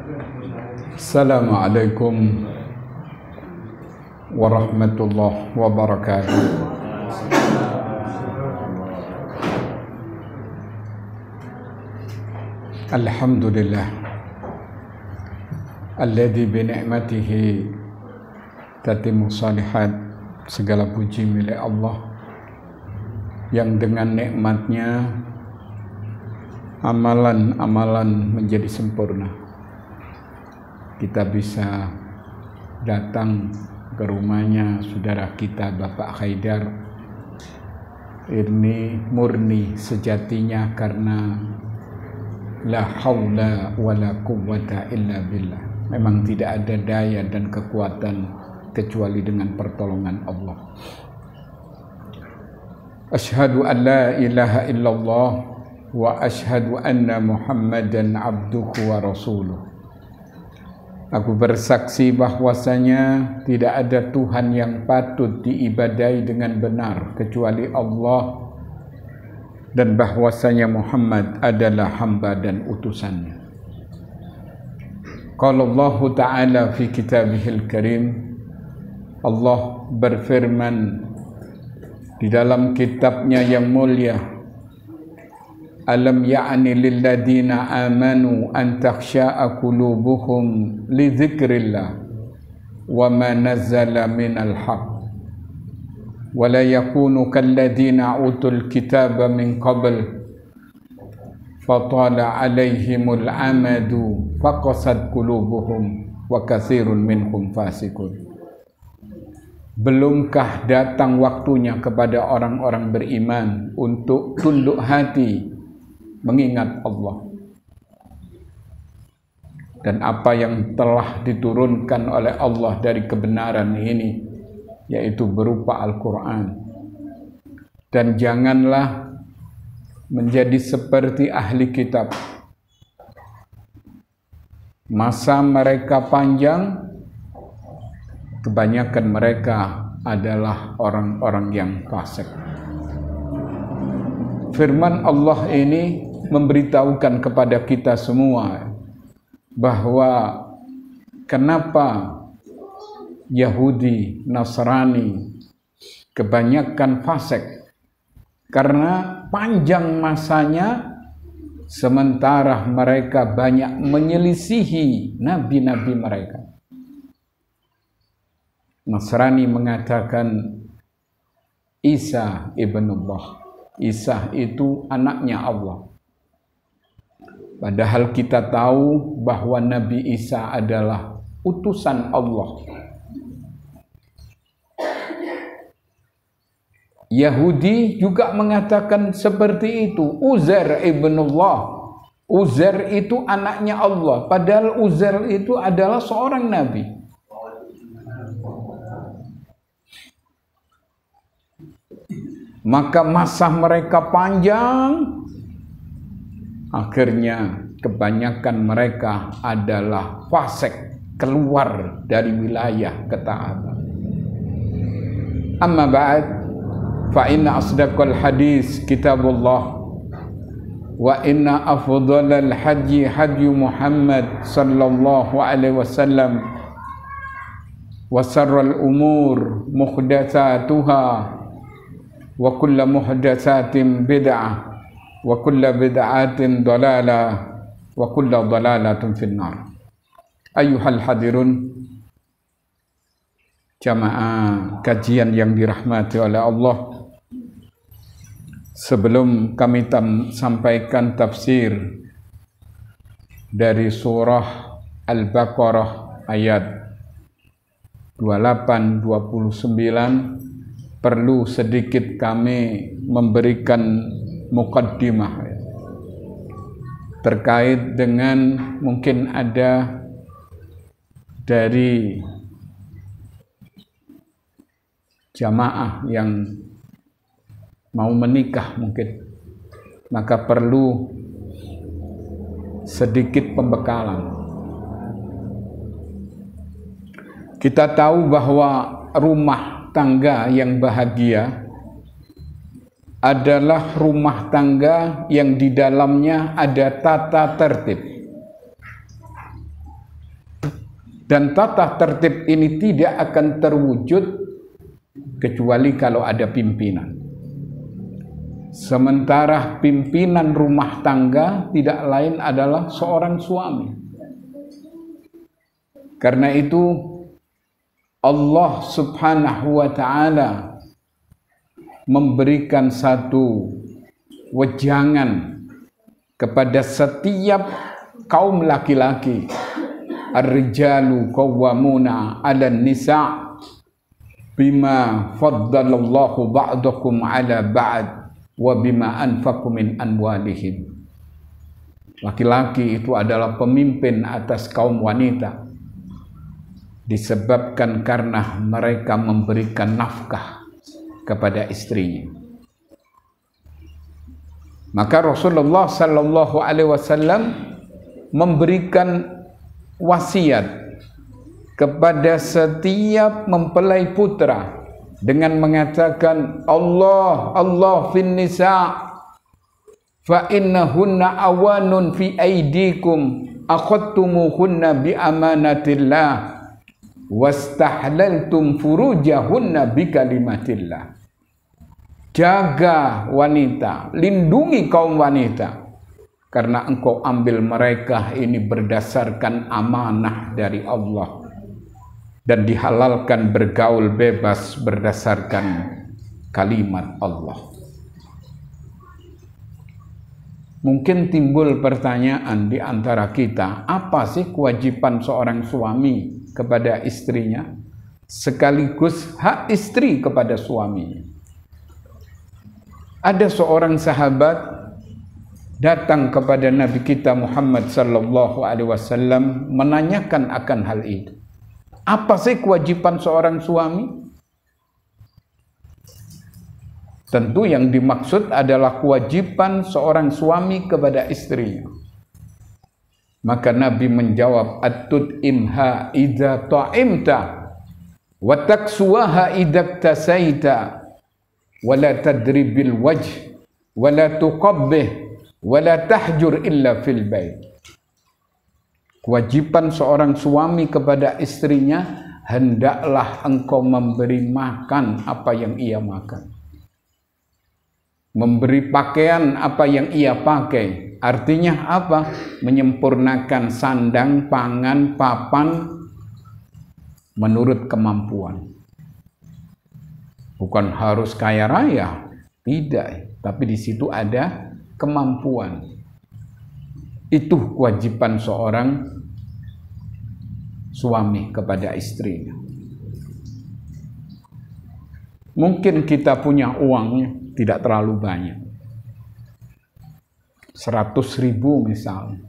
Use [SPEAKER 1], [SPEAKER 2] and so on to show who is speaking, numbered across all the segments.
[SPEAKER 1] Assalamualaikum warahmatullahi wabarakatuh. Alhamdulillah alladzi bi ni'matihi tatimmu shalihat. Segala puji milik Allah yang dengan nikmatnya amalan-amalan menjadi sempurna. Kita bisa datang ke rumahnya saudara kita Bapak Haidar. Ini murni sejatinya karena la haula wala quwwata illa billah. Memang tidak ada daya dan kekuatan kecuali dengan pertolongan Allah. Asyhadu an la ilaha illallah wa asyhadu anna Muhammadan abduhu wa rasuluh. Aku bersaksi bahwasanya tidak ada Tuhan yang patut diibadai dengan benar kecuali Allah, dan bahwasanya Muhammad adalah hamba dan utusannya. Qala Allah Ta'ala fi kitabihil karim, Allah berfirman di dalam kitabnya yang mulia, alam ya'ni lilladina amanu an takhsha'a qulubuhum li dzikrillah wa ma nazzala minal haqq wa la yakunu kalladina utul kitaba min qabl fatala alaihimul amadu faqasat qulubuhum wa katsirun minhum fasiqun. Belumkah datang waktunya kepada orang-orang beriman untuk tunduk hati mengingat Allah dan apa yang telah diturunkan oleh Allah dari kebenaran ini, yaitu berupa Al-Quran. Dan janganlah menjadi seperti ahli kitab, masa mereka panjang, kebanyakan mereka adalah orang-orang yang fasik. Firman Allah ini memberitahukan kepada kita semua bahwa kenapa Yahudi, Nasrani kebanyakan fasik, karena panjang masanya sementara mereka banyak menyelisihi nabi-nabi mereka. Nasrani mengatakan Isa ibnullah, Isa itu anaknya Allah. Padahal kita tahu bahwa Nabi Isa adalah utusan Allah. Yahudi juga mengatakan seperti itu, Uzair ibnullah. Uzair itu anaknya Allah, padahal Uzair itu adalah seorang nabi. Maka masa mereka panjang, akhirnya kebanyakan mereka adalah fasik, keluar dari wilayah ketaatan. Amma ba'd, fa inna asdaqal hadis kitabullah wa inna afdhalal haji haji Muhammad sallallahu alaihi wasallam wa sharral umur muhdatsatuha wa kullu muhdatsatin bid'ah wa kullu bid'atin dhalalah wa kullu dhalalatin finnar. Ayyuhal hadirun, jamaah kajian yang dirahmati oleh Allah, sebelum kami sampaikan tafsir dari surah Al-Baqarah ayat 28-29, perlu sedikit kami memberikan muqaddimah terkait dengan mungkin ada dari jamaah yang mau menikah mungkin, maka perlu sedikit pembekalan. Kita tahu bahwa rumah tangga yang bahagia adalah rumah tangga yang di dalamnya ada tata tertib. Dan tata tertib ini tidak akan terwujud kecuali kalau ada pimpinan. Sementara pimpinan rumah tangga tidak lain adalah seorang suami. Karena itu Allah Subhanahu wa ta'ala memberikan satu wejangan kepada setiap kaum laki-laki. Ar-rijalu qawwamuna 'alan nisa' bima faddalallahu ba'dakum 'ala ba'd wa bima anfaqu min amwalihim. Laki-laki itu adalah pemimpin atas kaum wanita disebabkan karena mereka memberikan nafkah kepada istrinya. Maka Rasulullah sallallahu alaihi wasallam memberikan wasiat kepada setiap mempelai putra dengan mengatakan Allah fin nisa fa innahunna awanun fi aidikum akhadtumuhunna bi amanatillah wastahlaltum furujahunna bi kalimatillah. Jaga wanita, lindungi kaum wanita, karena engkau ambil mereka ini berdasarkan amanah dari Allah dan dihalalkan bergaul bebas berdasarkan kalimat Allah. Mungkin timbul pertanyaan di antara kita, apa sih kewajiban seorang suami kepada istrinya sekaligus hak istri kepada suaminya? Ada seorang sahabat datang kepada Nabi kita Muhammad sallallahu alaihi wasallam menanyakan akan hal itu. Apa sih kewajiban seorang suami? Tentu yang dimaksud adalah kewajiban seorang suami kepada istrinya. Maka Nabi menjawab, at-tud'imha idza ta'imta wa taksuwaha idza tasaita wala tadribil wajh wala tuqabbih wala tahjur illa fil bait. Kewajiban seorang suami kepada istrinya, hendaklah engkau memberi makan apa yang ia makan, memberi pakaian apa yang ia pakai. Artinya apa? Menyempurnakan sandang, pangan, papan menurut kemampuan. Bukan harus kaya raya, tidak, tapi di situ ada kemampuan. Itu kewajiban seorang suami kepada istrinya. Mungkin kita punya uang tidak terlalu banyak, 100.000 misalnya.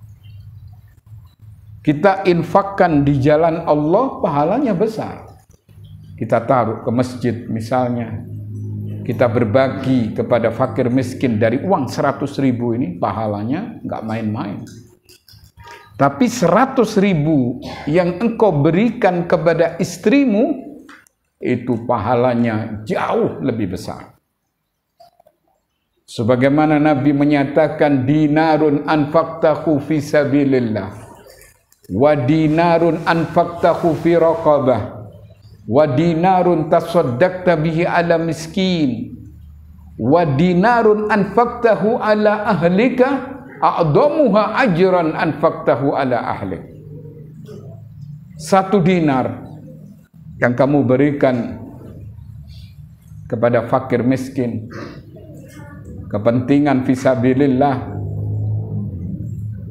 [SPEAKER 1] Kita infakkan di jalan Allah, pahalanya besar. Kita taruh ke masjid misalnya, kita berbagi kepada fakir miskin dari uang 100.000 ini, pahalanya nggak main-main. Tapi 100.000 yang engkau berikan kepada istrimu, itu pahalanya jauh lebih besar. Sebagaimana Nabi menyatakan, dinarun anfaqtahu fi sabilillah wa dinarun anfaqtahu fi raqabah wa dinarun tasaddaqta bihi ala miskin wa dinarun anfaqtahu ala ahlika a'damuha ajran anfaqtahu ala ahlik. 1 dinar yang kamu berikan kepada fakir miskin, kepentingan fisabilillah,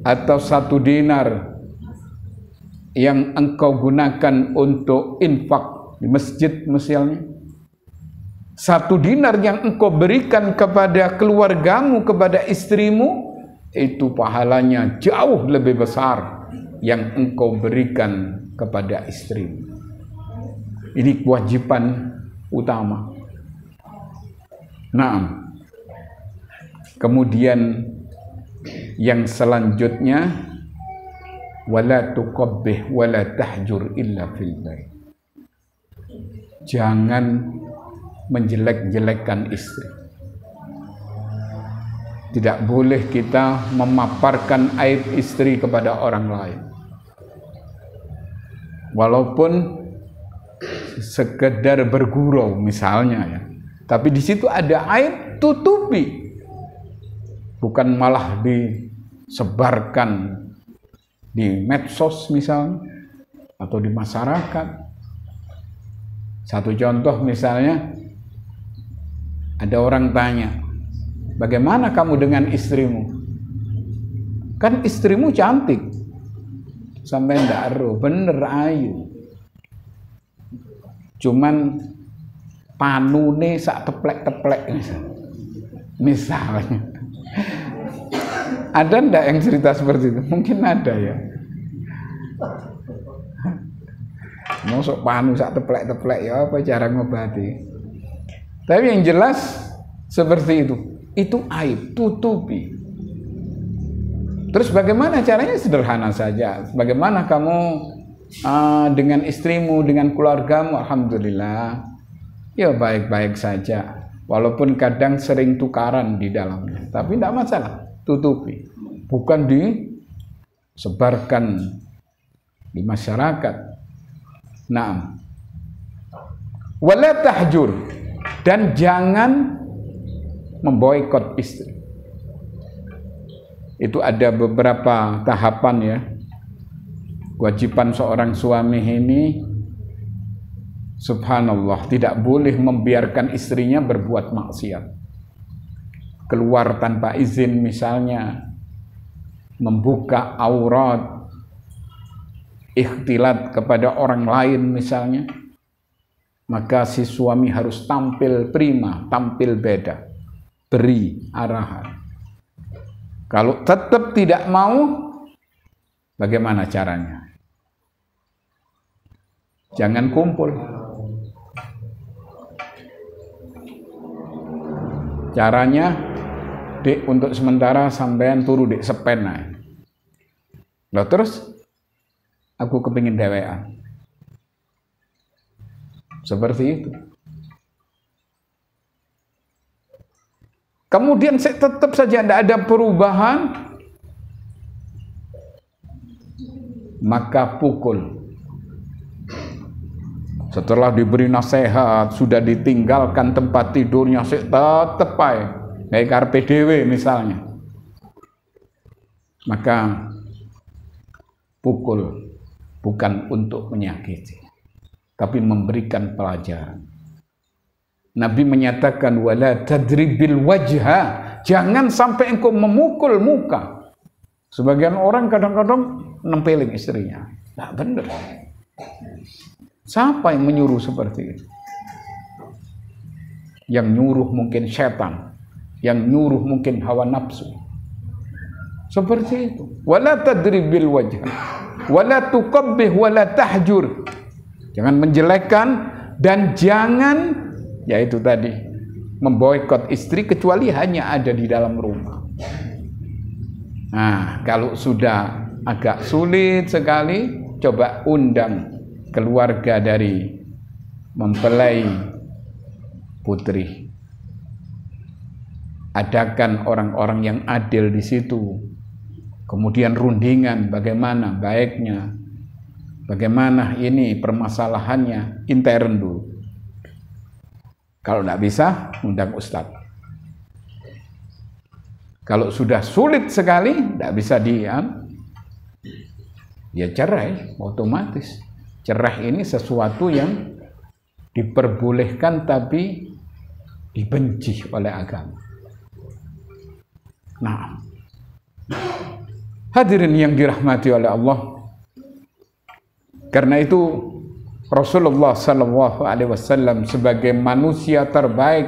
[SPEAKER 1] atau 1 dinar yang engkau gunakan untuk infak di masjid misalnya, 1 dinar yang engkau berikan kepada keluargamu, kepada istrimu, itu pahalanya jauh lebih besar yang engkau berikan kepada istrimu. Ini kewajiban utama. Nah, kemudian yang selanjutnya, wala tuqabbih wala tahjur illa fil bait. Jangan menjelek-jelekkan istri. Tidak boleh kita memaparkan aib istri kepada orang lain. walaupun sekedar bergurau misalnya ya, tapi di situ ada aib, tutupi, bukan malah disebarkan di medsos misalnya atau di masyarakat. Satu contoh misalnya, ada orang tanya, bagaimana kamu dengan istrimu? Kan istrimu cantik. Sampai ndak ero, bener ayu. Cuman panune sak teplek-teplek misalnya. Ada ndak yang cerita seperti itu? Mungkin ada ya. Mosok panu sak teplek-teplek ya apa cara ngobati? Tapi yang jelas seperti itu. Itu aib, tutupi. Terus bagaimana caranya? Sederhana saja. Bagaimana kamu dengan istrimu, dengan keluargamu? Alhamdulillah, ya baik-baik saja. Walaupun kadang sering tukaran di dalamnya, tapi tidak masalah. Tutupi, bukan disebarkan di masyarakat. Naam. Wala tahjur, dan jangan memboikot istri. Itu ada beberapa tahapan ya. Kewajiban seorang suami ini, subhanallah, tidak boleh membiarkan istrinya berbuat maksiat. Keluar tanpa izin misalnya, membuka aurat, ikhtilat kepada orang lain misalnya, maka si suami harus tampil prima, tampil beda, beri arahan. Kalau tetap tidak mau, bagaimana caranya? Jangan kumpul. Caranya, Dek, untuk sementara sampean turu Dek sepen ae. Lah terus aku kepingin dewean. Seperti itu. Kemudian tetap saja tidak ada perubahan, maka pukul. Setelah diberi nasihat, sudah ditinggalkan tempat tidurnya, tetap aja kayak karpe dewe misalnya, maka pukul, bukan untuk menyakiti, tapi memberikan pelajaran. Nabi menyatakan wala tadribil wajha, jangan sampai engkau memukul muka. Sebagian orang kadang-kadang nempelin istrinya. Nah, benar. Siapa yang menyuruh seperti itu? Yang nyuruh mungkin setan, yang nyuruh mungkin hawa nafsu. Seperti itu. Wala tadribil wajha, wala tuqabbih, wala tahjur. Jangan menjelekkan dan jangan, yaitu tadi, memboikot istri kecuali hanya ada di dalam rumah. Nah, kalau sudah agak sulit sekali, coba undang keluarga dari mempelai putri. Adakan orang-orang yang adil di situ. Kemudian rundingan bagaimana baiknya, bagaimana ini permasalahannya, intern dulu. Kalau tidak bisa, undang ustadz. Kalau sudah sulit sekali, tidak bisa diam, ya cerai, otomatis. Cerai ini sesuatu yang diperbolehkan tapi dibenci oleh agama. Nah, hadirin yang dirahmati oleh Allah, karena itu Rasulullah SAW sebagai manusia terbaik,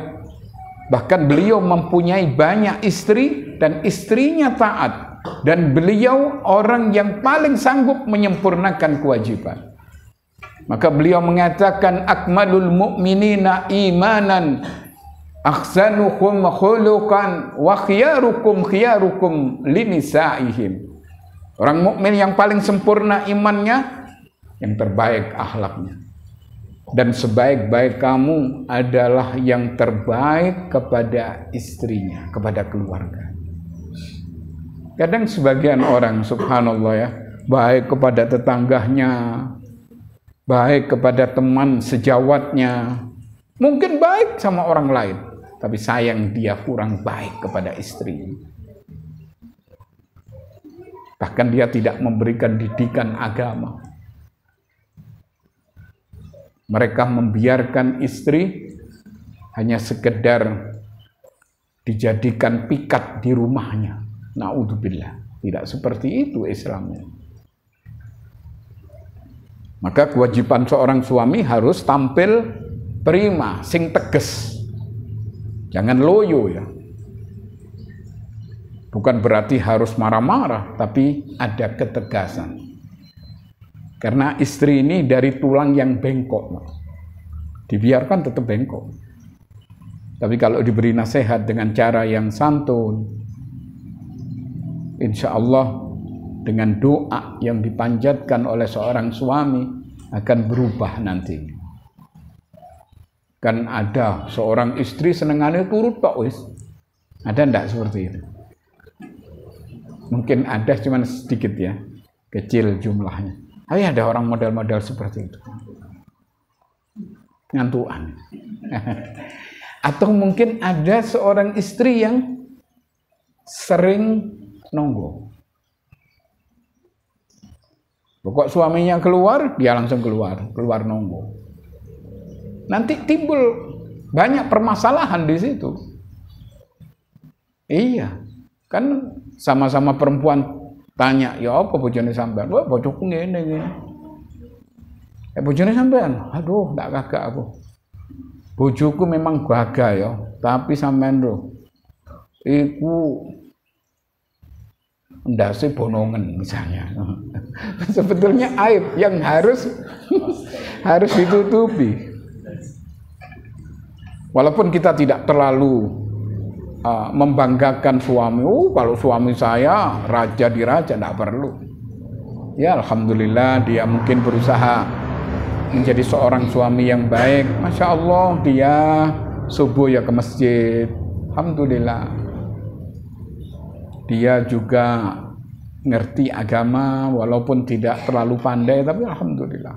[SPEAKER 1] bahkan beliau mempunyai banyak istri dan istrinya taat, dan beliau orang yang paling sanggup menyempurnakan kewajiban. Maka beliau mengatakan akmalul mu'minina imanan ahsanuhum khuluqan wa khiyarukum linisa'ihim. Orang mukmin yang paling sempurna imannya, yang terbaik akhlaknya, dan sebaik-baik kamu adalah yang terbaik kepada istrinya, kepada keluarga. Kadang sebagian orang, subhanallah ya, baik kepada tetangganya, baik kepada teman sejawatnya, mungkin baik sama orang lain, tapi sayang dia kurang baik kepada istri. Bahkan dia tidak memberikan didikan agama. Mereka membiarkan istri hanya sekedar dijadikan pikat di rumahnya. Na'udzubillah. Tidak seperti itu Islamnya. Maka kewajiban seorang suami harus tampil prima, sing teges. Jangan loyo ya. Bukan berarti harus marah-marah, tapi ada ketegasan. Karena istri ini dari tulang yang bengkok. Dibiarkan tetap bengkok. Tapi kalau diberi nasihat dengan cara yang santun, insya Allah dengan doa yang dipanjatkan oleh seorang suami akan berubah nanti. Kan ada seorang istri senengannya turut tok wis. Ada ndak seperti itu? Mungkin ada, cuman sedikit ya, kecil jumlahnya. Tapi ada orang model-model seperti itu. Ngantuan. Atau mungkin ada seorang istri yang sering nonggo. Pokok suaminya keluar, dia langsung keluar nonggo. Nanti timbul banyak permasalahan di situ. Iya, kan sama-sama perempuan tanya, ya apa bojone sampean? Wah, bojoku ngene. Bojone sampean? Aduh, ndak gagak aku. Bojoku memang gagah ya, tapi sampean lho iku ndase bonongen misalnya. Sebetulnya aib yang harus ditutupi. Walaupun kita tidak terlalu membanggakan suami, kalau suami saya raja di raja, tidak perlu. Ya alhamdulillah dia mungkin berusaha menjadi seorang suami yang baik. Masya Allah dia subuh ya ke masjid, alhamdulillah. Dia juga ngerti agama walaupun tidak terlalu pandai, tapi alhamdulillah.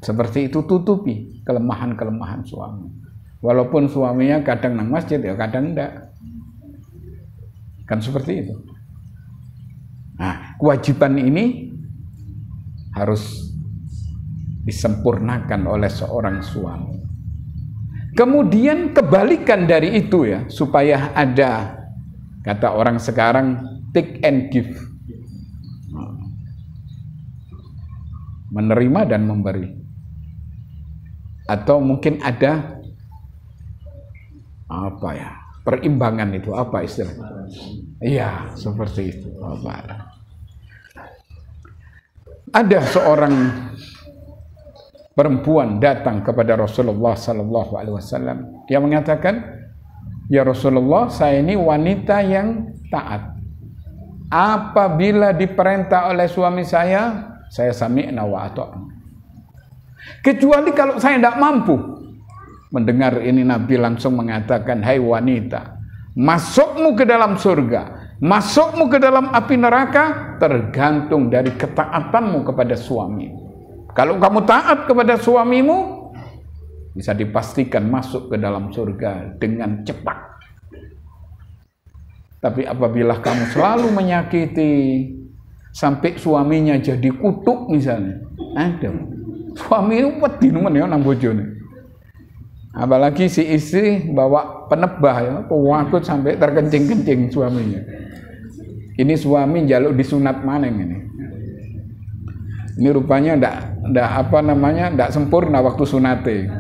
[SPEAKER 1] Seperti itu, tutupi kelemahan-kelemahan suami. Walaupun suaminya kadang nang masjid ya kadang enggak. Kan seperti itu. Nah, kewajiban ini harus disempurnakan oleh seorang suami. Kemudian kebalikan dari itu ya, supaya ada, kata orang sekarang, take and give. Menerima dan memberi. Atau mungkin ada apa ya, perimbangan itu apa istilahnya? Iya, seperti itu. Apa? Ada seorang perempuan datang kepada Rasulullah sallallahu alaihi wasallam. Dia mengatakan, "Ya Rasulullah, saya ini wanita yang taat. Apabila diperintah oleh suami saya sami'na wa ata'na. Kecuali kalau saya tidak mampu." Mendengar ini Nabi langsung mengatakan, "Hai wanita, masukmu ke dalam surga, masukmu ke dalam api neraka tergantung dari ketaatanmu kepada suami. Kalau kamu taat kepada suamimu, bisa dipastikan masuk ke dalam surga dengan cepat. Tapi apabila kamu selalu menyakiti sampai suaminya jadi kutuk misalnya, ada suami itu wedi nemen ya nang bojone. Apalagi si istri bawa penebah ya, pewakut sampai terkencing-kencing suaminya. Ini suami jaluk disunat maneng ini. Ini rupanya ndak sempurna waktu sunate.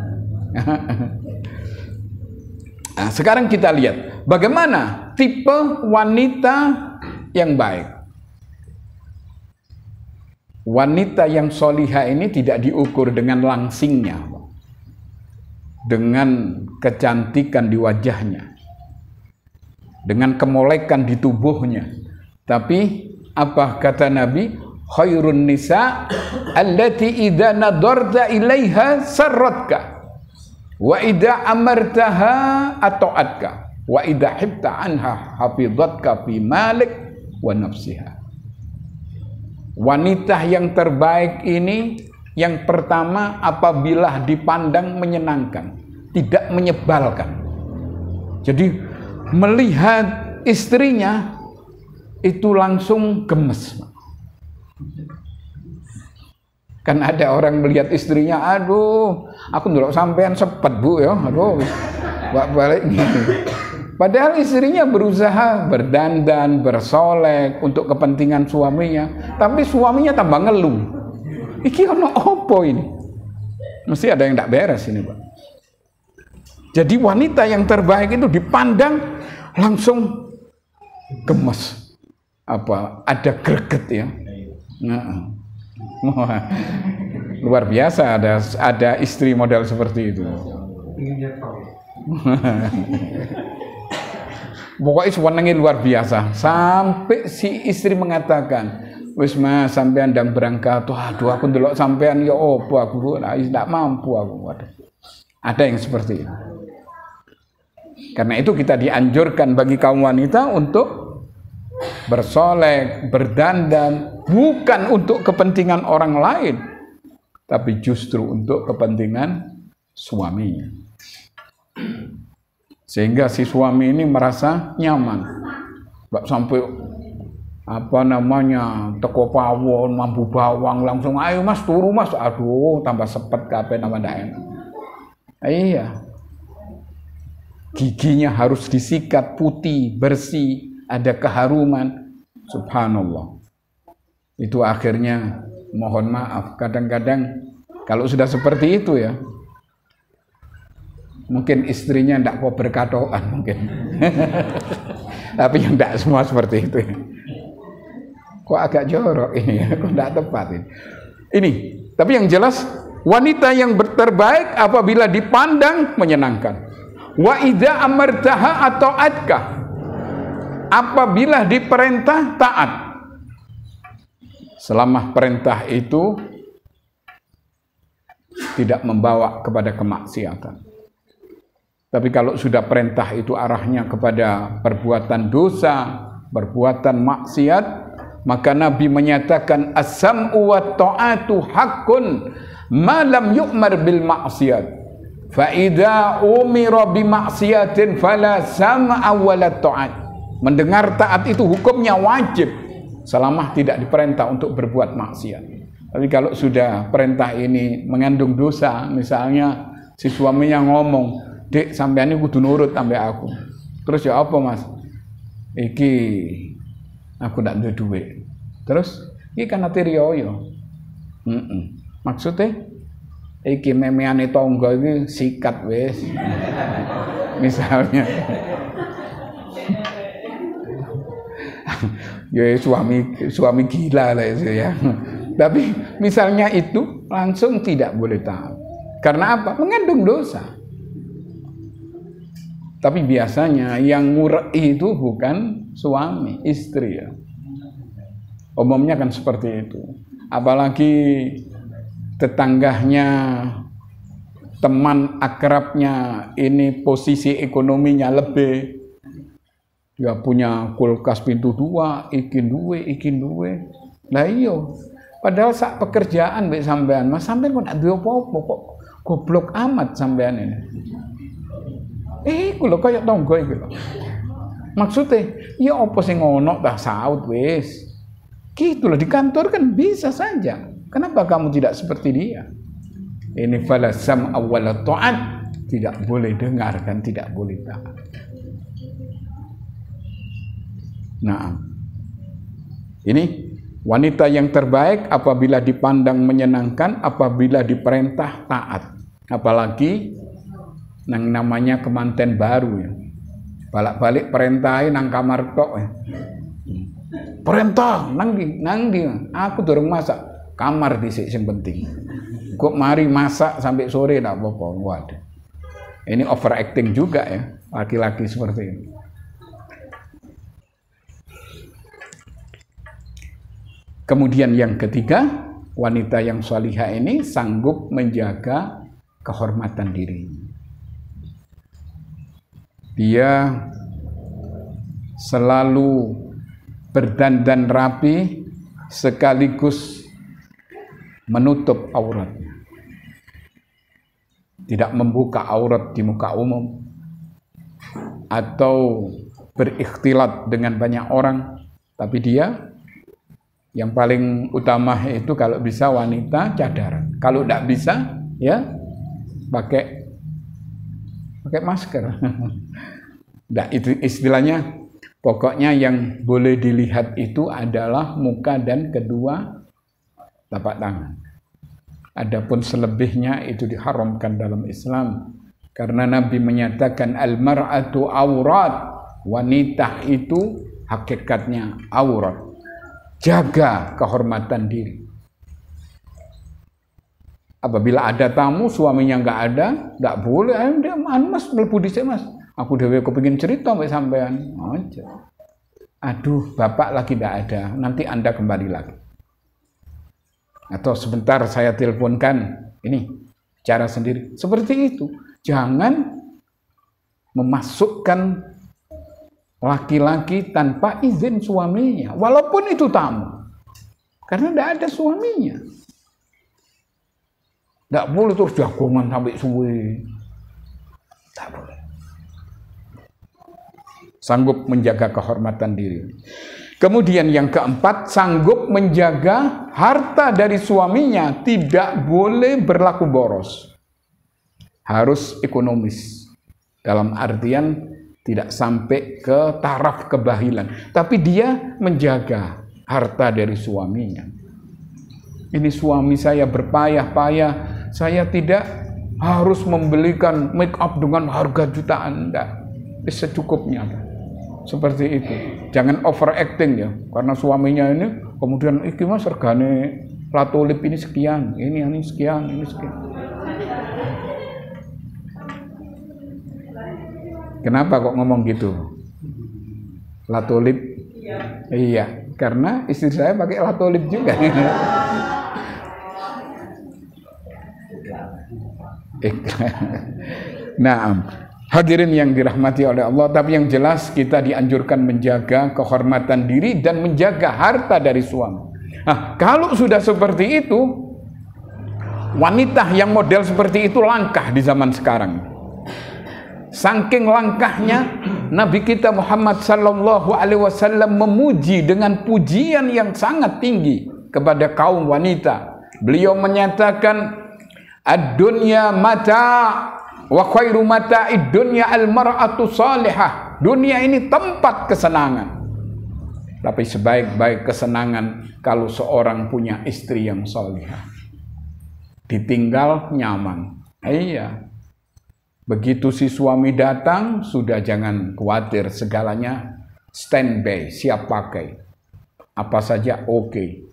[SPEAKER 1] Nah, sekarang kita lihat bagaimana tipe wanita yang baik. Wanita yang solihah ini tidak diukur dengan langsingnya, dengan kecantikan di wajahnya, dengan kemolekan di tubuhnya. Tapi apa kata Nabi? Khairun nisa allati idza nadarta ilaiha sarratka wa idza amartaha ata'atka wa idza hibta anha hafizatka fi malik wa nafsiha. Wanita yang terbaik ini Yang pertama, apabila dipandang menyenangkan, tidak menyebalkan. Jadi melihat istrinya itu langsung gemes. Kan ada orang melihat istrinya, aduh, aku ndelok sampean sepet Bu ya, aduh, balik gitu. Padahal istrinya berusaha berdandan, bersolek untuk kepentingan suaminya, tapi suaminya tambah ngeluh. Iki ono opo ini? Mesti ada yang tidak beres ini, Pak. Jadi wanita yang terbaik itu dipandang langsung gemes. Ada greget ya. Nah, luar biasa ada istri model seperti itu. Pokoknya senengnya luar biasa sampai si istri mengatakan, wis Mas sampean ndang berangkat, aduh aku ndelok sampean ya opo aku tidak mampu aku. Ada yang seperti itu. Karena itu kita dianjurkan bagi kaum wanita untuk bersolek, berdandan, bukan untuk kepentingan orang lain, tapi justru untuk kepentingan suaminya. Sehingga si suami ini merasa nyaman. Gak sampai teko pawon, mambu bawang langsung ayo Mas turu Mas, aduh tambah sepet kabeh nama ndak enak. Iya. Giginya harus disikat putih, bersih, ada keharuman. Subhanallah. Itu akhirnya mohon maaf kadang-kadang kalau sudah seperti itu ya, mungkin istrinya tidak kok berkatoan mungkin. Tapi yang tidak semua seperti itu ya. Kok agak jorok ini ya, kok tidak tepat ini. Tapi yang jelas wanita yang terbaik apabila dipandang menyenangkan. Wa idza amartaha atau atka, apabila diperintah taat. Selama perintah itu tidak membawa kepada kemaksiatan. Tapi kalau sudah perintah itu arahnya kepada perbuatan dosa, perbuatan maksiat, maka Nabi menyatakan as-sam'u wa ta'atu haqqun ma lam yu'mar bil maksiat. Fa idza umira bi maksiatin fala sam'a wa la ta'at. Mendengar taat itu hukumnya wajib selama tidak diperintah untuk berbuat maksiat. Tapi kalau sudah perintah ini mengandung dosa, misalnya si suaminya ngomong, "Dek, sampean ini kudu nurut sampai aku." Terus ya apa Mas? Iki aku ndak duwe duit. Terus iki kan ati riyo. Maksudnya iki memeane tangga iki sikat wis. Misalnya. Ya suami gila lah itu ya. Tapi misalnya itu langsung tidak boleh taat. Karena apa? Mengandung dosa. Tapi biasanya yang ngurei itu bukan suami, istri ya. Umumnya kan seperti itu. Apalagi tetangganya, teman akrabnya ini posisi ekonominya lebih. Ya punya kulkas pintu 2, ikin duwe. Lah iya. Padahal sak pekerjaan mbek sampean, Mas sampean kok ndak duwe apa-apa kok goblok amat sampean ini. Iku lho kaya tangga iki lho. Maksudnya, ya apa sing ngono dah saut wis. Gitu loh, di kantor kan bisa saja. Kenapa kamu tidak seperti dia? Ini fala sam'a wala ta'at, tidak boleh dengar dan tidak boleh taat. Nah, ini wanita yang terbaik apabila dipandang menyenangkan, apabila diperintah taat. Apalagi yang namanya kemanten baru ya. Balik-balik perintahin nang kamar tok ya. Perintah nang di. Aku durung masak, kamar dhisik sing penting. Kok mari masak sampai sore ndak apa-apa. Waduh. Ini overacting juga ya, laki-laki seperti ini. Kemudian yang ketiga, wanita yang salihah ini sanggup menjaga kehormatan dirinya. Dia selalu berdandan rapi sekaligus menutup auratnya, tidak membuka aurat di muka umum, atau berikhtilat dengan banyak orang. Tapi dia yang paling utama itu kalau bisa wanita cadar. Kalau tidak bisa ya pakai masker. Nah, itu istilahnya. Pokoknya yang boleh dilihat itu adalah muka dan kedua telapak tangan. Adapun selebihnya itu diharamkan dalam Islam. Karena Nabi menyatakan al-mar'atu aurat. Wanita itu hakikatnya aurat. Jaga kehormatan diri. Apabila ada tamu, suaminya nggak ada, nggak boleh. Dia mas melebu di mas. Aku dewe kepingin cerita sampai sampean. Aja. Aduh, bapak lagi nggak ada. Nanti Anda kembali lagi. Atau sebentar saya teleponkan. Ini cara sendiri. Seperti itu. Jangan memasukkan laki-laki tanpa izin suaminya. Walaupun itu tamu. Karena tidak ada suaminya. Tidak boleh terus jagongan sampai suwe. Tidak boleh. Sanggup menjaga kehormatan diri. Kemudian yang keempat, sanggup menjaga harta dari suaminya, tidak boleh berlaku boros. Harus ekonomis. Dalam artian tidak sampai ke taraf kebahilan, tapi dia menjaga harta dari suaminya. Ini suami saya berpayah-payah, saya tidak harus membelikan make up dengan harga jutaan, enggak. Secukupnya. Seperti itu. Jangan overacting ya, karena suaminya ini kemudian iki mas regane latolip ini sekian, ini sekian, ini sekian. Kenapa kok ngomong gitu? Latolip? Iya, karena istri saya pakai latolip juga. Nah, hadirin yang dirahmati oleh Allah, tapi yang jelas kita dianjurkan menjaga kehormatan diri dan menjaga harta dari suami. Nah, kalau sudah seperti itu, wanita yang model seperti itu langkah di zaman sekarang. Saking langkahnya, Nabi kita Muhammad sallallahu alaihi wasallam memuji dengan pujian yang sangat tinggi kepada kaum wanita. Beliau menyatakan, ad-dunya mata wa khairu mata'id dunya al-mar'atu salihah. Dunia ini tempat kesenangan. Tapi sebaik-baik kesenangan kalau seorang punya istri yang salihah. Ditinggal nyaman. Iya. Begitu si suami datang, sudah jangan khawatir, segalanya standby, siap pakai. Apa saja oke.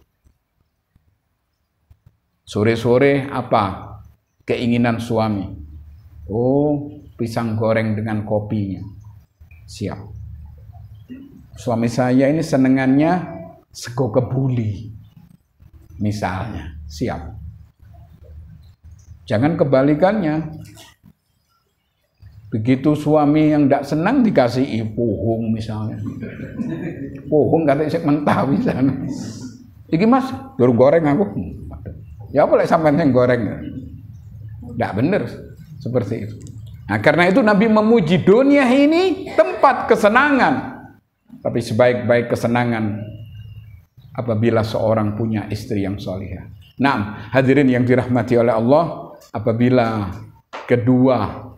[SPEAKER 1] Sore-sore apa keinginan suami? Oh, pisang goreng dengan kopinya. Siap. Suami saya ini senengannya sego kebuli. Misalnya, siap. Jangan kebalikannya. Begitu suami yang tidak senang dikasih pohong misalnya. Pohong katanya saya mentah misalnya. Iki mas, baru goreng aku. Ya boleh sampai yang goreng. Tidak benar seperti itu. Nah, karena itu Nabi memuji dunia ini tempat kesenangan. Tapi sebaik-baik kesenangan apabila seorang punya istri yang salihah. Nah, hadirin yang dirahmati oleh Allah, apabila kedua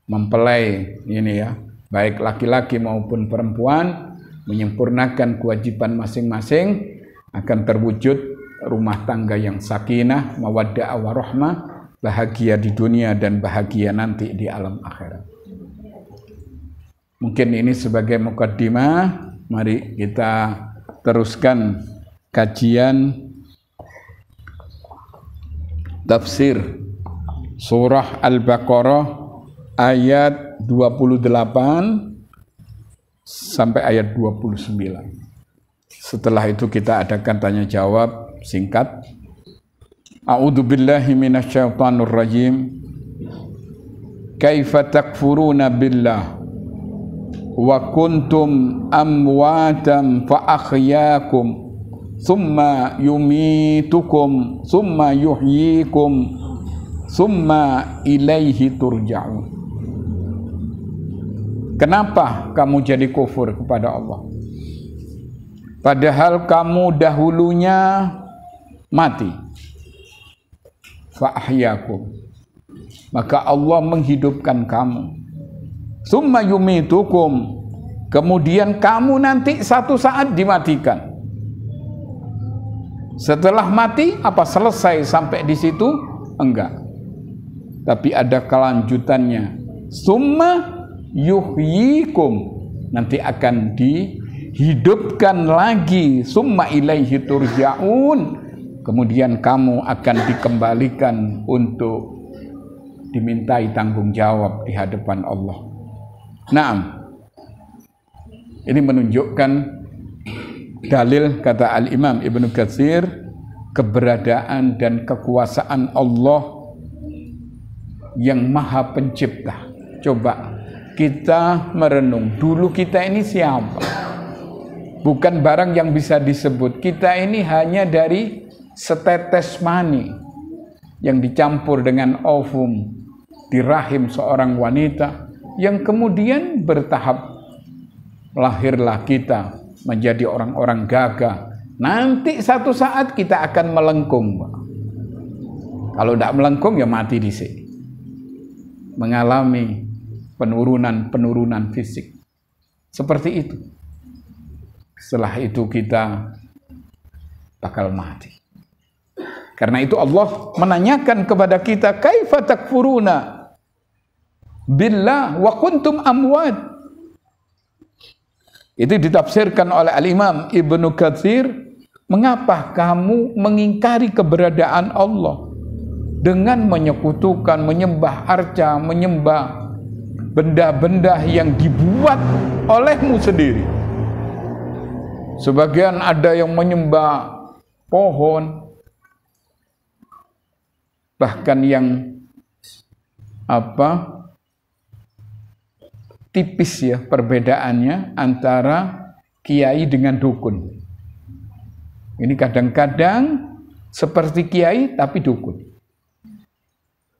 [SPEAKER 1] mempelai ini ya, baik laki-laki maupun perempuan menyempurnakan kewajiban masing-masing, akan terwujud rumah tangga yang sakinah, mawaddah warahmah, bahagia di dunia dan bahagia nanti di alam akhirat. Mungkin ini sebagai mukaddimah, mari kita teruskan kajian tafsir surah Al-Baqarah ayat 28 sampai ayat 29. Setelah itu kita adakan tanya jawab singkat. A'udzu billahi minasyaitonir rajim. Kaifa takfuruna billah wa kuntum amwatan fa ahyaakum summa yumitukum, summa yuhyikum, summa ilaihi turja'un. Kenapa kamu jadi kufur kepada Allah? Padahal kamu dahulunya mati. Fa'ahyakum, maka Allah menghidupkan kamu. Summa yumitukum, kemudian kamu nanti satu saat dimatikan. Setelah mati, apa selesai sampai di situ? Enggak. Tapi ada kelanjutannya. Summa yuhyikum, nanti akan dihidupkan lagi. Summa ilaihi turja'un, kemudian kamu akan dikembalikan untuk dimintai tanggung jawab di hadapan Allah. Naam. Ini menunjukkan dalil, kata Al-Imam Ibnu Katsir, keberadaan dan kekuasaan Allah yang Maha Pencipta. Coba kita merenung, dulu kita ini siapa? Bukan barang yang bisa disebut. Kita ini hanya dari setetes mani yang dicampur dengan ovum di rahim seorang wanita, yang kemudian bertahap lahirlah kita menjadi orang-orang gagah. Nanti satu saat kita akan melengkung. Kalau tidak melengkung ya mati di sini, mengalami penurunan fisik. Seperti itu. Setelah itu kita bakal mati. Karena itu Allah menanyakan kepada kita, kaifa takfuruna billah wa kuntum amwat. Itu ditafsirkan oleh Al-Imam Ibnu Katsir, mengapa kamu mengingkari keberadaan Allah dengan menyekutukan, menyembah arca, menyembah benda-benda yang dibuat olehmu sendiri. Sebagian ada yang menyembah pohon, bahkan yang tipis ya perbedaannya antara kiai dengan dukun. Ini kadang-kadang seperti kiai tapi dukun.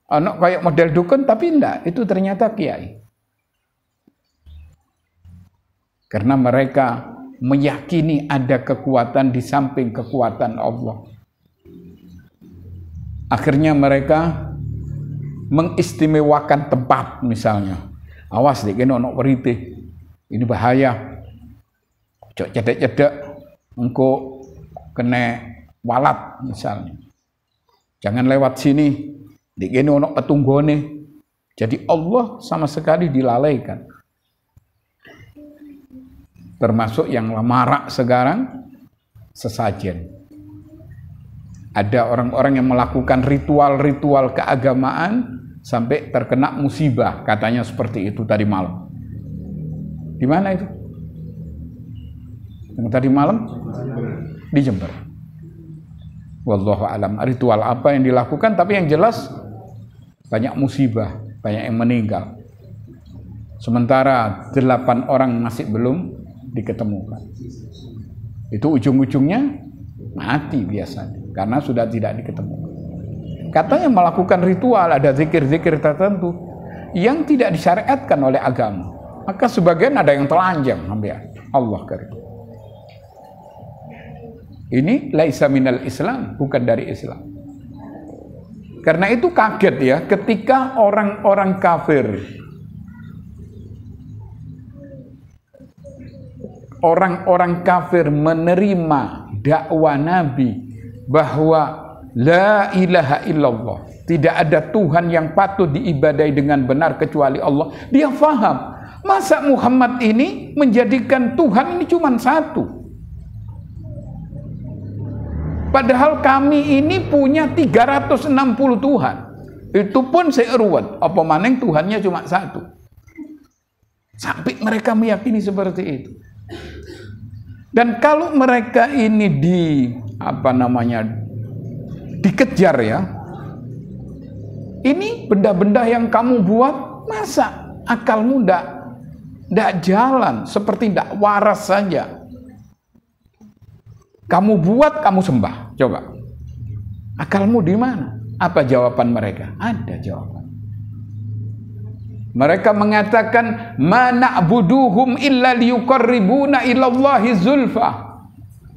[SPEAKER 1] Anak kayak model dukun tapi enggak, itu ternyata kiai. Karena mereka meyakini ada kekuatan di samping kekuatan Allah. Akhirnya mereka mengistimewakan tempat misalnya. Awas deh, kena ono werite. Ini bahaya. Cok cedek-cedek, engko kena walat misalnya. Jangan lewat sini. Dek kene ono petunggone. Jadi Allah sama sekali dilalaikan. Termasuk yang marak sekarang, sesajen. Ada orang-orang yang melakukan ritual-ritual keagamaan sampai terkena musibah, katanya seperti itu tadi malam. Di mana itu? Yang tadi malam? Di Jember. Wallahu alam. Ritual apa yang dilakukan, tapi yang jelas banyak musibah, banyak yang meninggal. Sementara 8 orang masih belum diketemukan. Itu ujung-ujungnya mati biasanya, karena sudah tidak diketemukan. Katanya melakukan ritual, ada zikir-zikir tertentu yang tidak disyariatkan oleh agama. Maka sebagian ada yang telanjang sampai Allah karim. Ini laisa minal Islam, bukan dari Islam. Karena itu kaget ya ketika orang-orang kafir menerima dakwah Nabi bahwa la ilaha illallah, tidak ada Tuhan yang patut diibadai dengan benar kecuali Allah. Dia faham, masa Muhammad ini menjadikan Tuhan ini cuma satu. Padahal kami ini punya 360 Tuhan. Itu pun seeruat, apa maning Tuhannya cuma satu. Sampai mereka meyakini seperti itu. Dan kalau mereka ini dikejar ya, ini benda-benda yang kamu buat, masa akalmu ndak jalan, seperti ndak waras saja. Kamu buat, kamu sembah. Coba. Akalmu di mana? Apa jawaban mereka? Ada jawaban. Mereka mengatakan, "Ma na'buduhum illa liyuqarribuna ilallahi zulfa."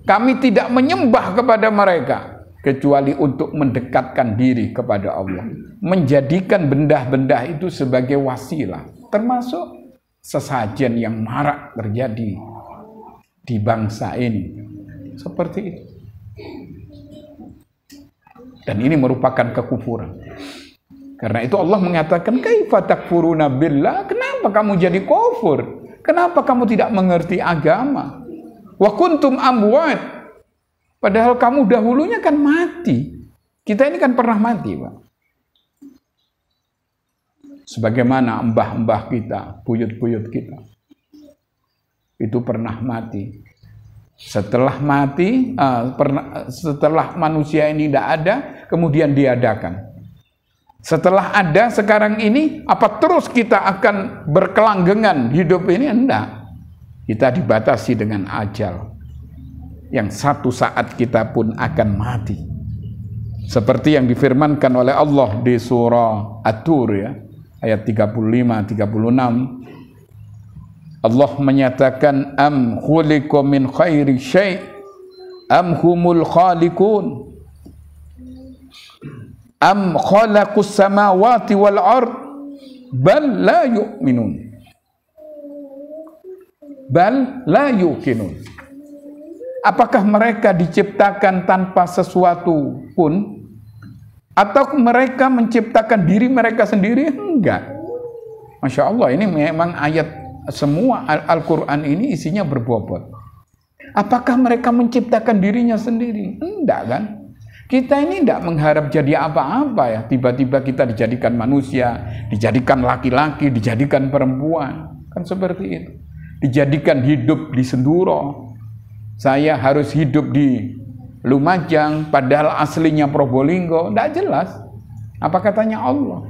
[SPEAKER 1] Kami tidak menyembah kepada mereka kecuali untuk mendekatkan diri kepada Allah. Menjadikan benda-benda itu sebagai wasilah. Termasuk sesajen yang marak terjadi di bangsa ini. Seperti itu. Dan ini merupakan kekufuran. Karena itu Allah mengatakan, "Kaifa takfuruna billah?" Kenapa kamu jadi kufur? Kenapa kamu tidak mengerti agama? Wa kuntum amwat. Padahal kamu dahulunya kan mati. Kita ini kan pernah mati, Pak. Sebagaimana mbah-mbah kita, buyut-buyut kita. Itu pernah mati. Setelah mati, setelah manusia ini tidak ada, kemudian diadakan. Setelah ada sekarang ini, apa terus kita akan berkelanggengan hidup ini? Enggak. Kita dibatasi dengan ajal. Yang satu saat kita pun akan mati. Seperti yang difirmankan oleh Allah di surah At-Tur ya, ayat 35-36. Allah menyatakan, "Am khuliqu min khairi syai' am humul khaliqun am khalaqus samawati wal ard bal la yu'minun bal la yuqinun." Apakah mereka diciptakan tanpa sesuatu pun, atau mereka menciptakan diri mereka sendiri? Enggak. Masya Allah, ini memang ayat semua Al-Quran ini isinya berbobot. Apakah mereka menciptakan dirinya sendiri? Enggak kan? Kita ini tidak mengharap jadi apa-apa ya. Tiba-tiba kita dijadikan manusia, dijadikan laki-laki, dijadikan perempuan. Kan seperti itu. Dijadikan hidup di Senduro. Saya harus hidup di Lumajang, padahal aslinya Probolinggo. Tidak jelas. Apa katanya Allah?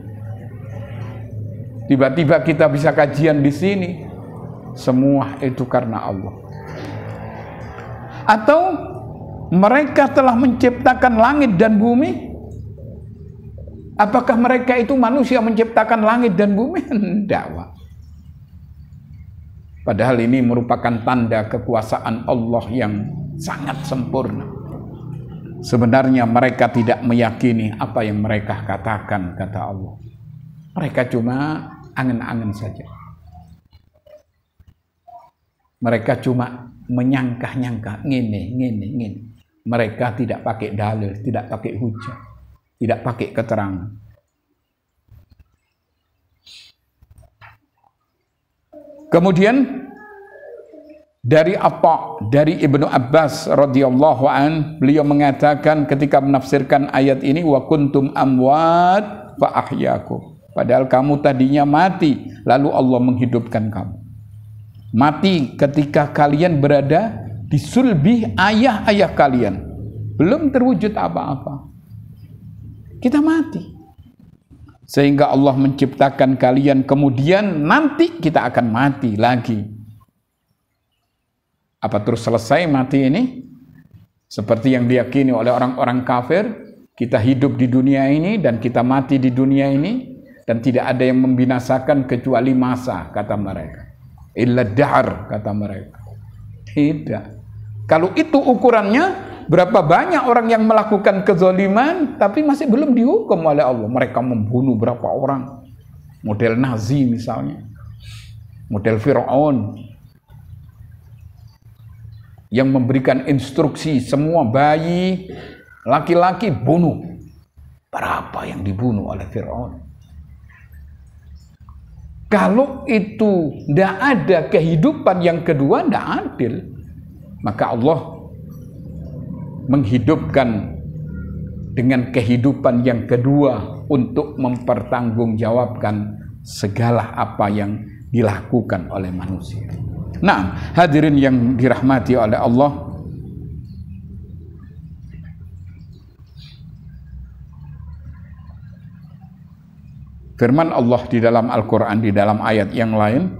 [SPEAKER 1] Tiba-tiba kita bisa kajian di sini. Semua itu karena Allah. Atau mereka telah menciptakan langit dan bumi? Apakah mereka itu manusia menciptakan langit dan bumi? Tidak, Pak. Padahal ini merupakan tanda kekuasaan Allah yang sangat sempurna. Sebenarnya mereka tidak meyakini apa yang mereka katakan, kata Allah. Mereka cuma angan-angan saja. Mereka cuma menyangka-nyangka, ngene. Mereka tidak pakai dalil, tidak pakai hujah, tidak pakai keterangan. Kemudian dari Ibnu Abbas radhiyallahu an, beliau mengatakan ketika menafsirkan ayat ini, wa kuntum amwat fa ahyakum. Padahal kamu tadinya mati, lalu Allah menghidupkan kamu. Mati ketika kalian berada di sulbi ayah-ayah kalian. Belum terwujud apa-apa. Kita mati. Sehingga Allah menciptakan kalian, kemudian nanti kita akan mati lagi. Apa terus selesai mati ini? Seperti yang diyakini oleh orang-orang kafir, kita hidup di dunia ini dan kita mati di dunia ini, dan tidak ada yang membinasakan kecuali masa, kata mereka. Illa da'r, kata mereka. Tidak. Kalau itu ukurannya, berapa banyak orang yang melakukan kezaliman tapi masih belum dihukum oleh Allah. Mereka membunuh berapa orang. Model Nazi misalnya. Model Fir'aun. Yang memberikan instruksi semua bayi laki-laki bunuh. Berapa yang dibunuh oleh Fir'aun. Kalau itu tidak ada kehidupan yang kedua, tidak adil. Maka Allah menghidupkan dengan kehidupan yang kedua untuk mempertanggungjawabkan segala apa yang dilakukan oleh manusia. Nah, hadirin yang dirahmati oleh Allah, firman Allah di dalam Al-Quran, di dalam ayat yang lain,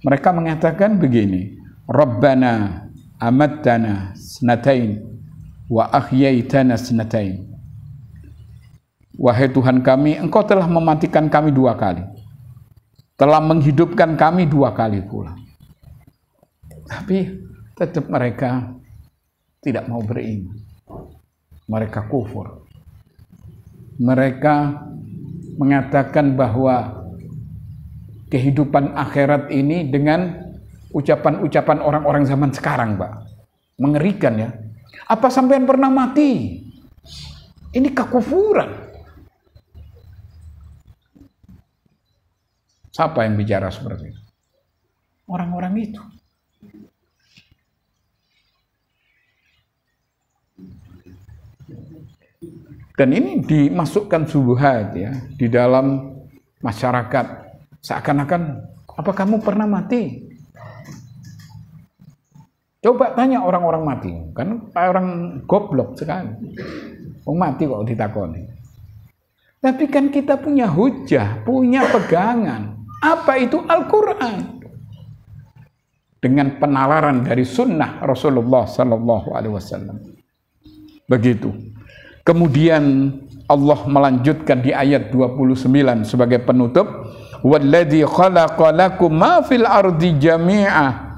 [SPEAKER 1] mereka mengatakan begini, Rabbana amattana snatain wa ahyaitana sanatain. Wahai Tuhan kami, Engkau telah mematikan kami 2 kali, telah menghidupkan kami 2 kali pula. Tapi tetap mereka tidak mau beriman. Mereka kufur. Mereka mengatakan bahwa kehidupan akhirat ini dengan ucapan-ucapan orang-orang zaman sekarang, Pak. Mengerikan ya. Apa sampean pernah mati? Ini kekufuran. Siapa yang bicara seperti itu? Orang-orang itu. Dan ini dimasukkan syubhat ya di dalam masyarakat. Seakan-akan, apa kamu pernah mati? Coba tanya orang-orang mati. Kan orang goblok sekali. Mati kok ditakoni. Tapi kan kita punya hujah, punya pegangan. Apa itu Al-Quran? Dengan penalaran dari sunnah Rasulullah SAW. Begitu. Kemudian Allah melanjutkan di ayat 29 sebagai penutup, walladzi khalaqa lakum ma fil ardi jami'a.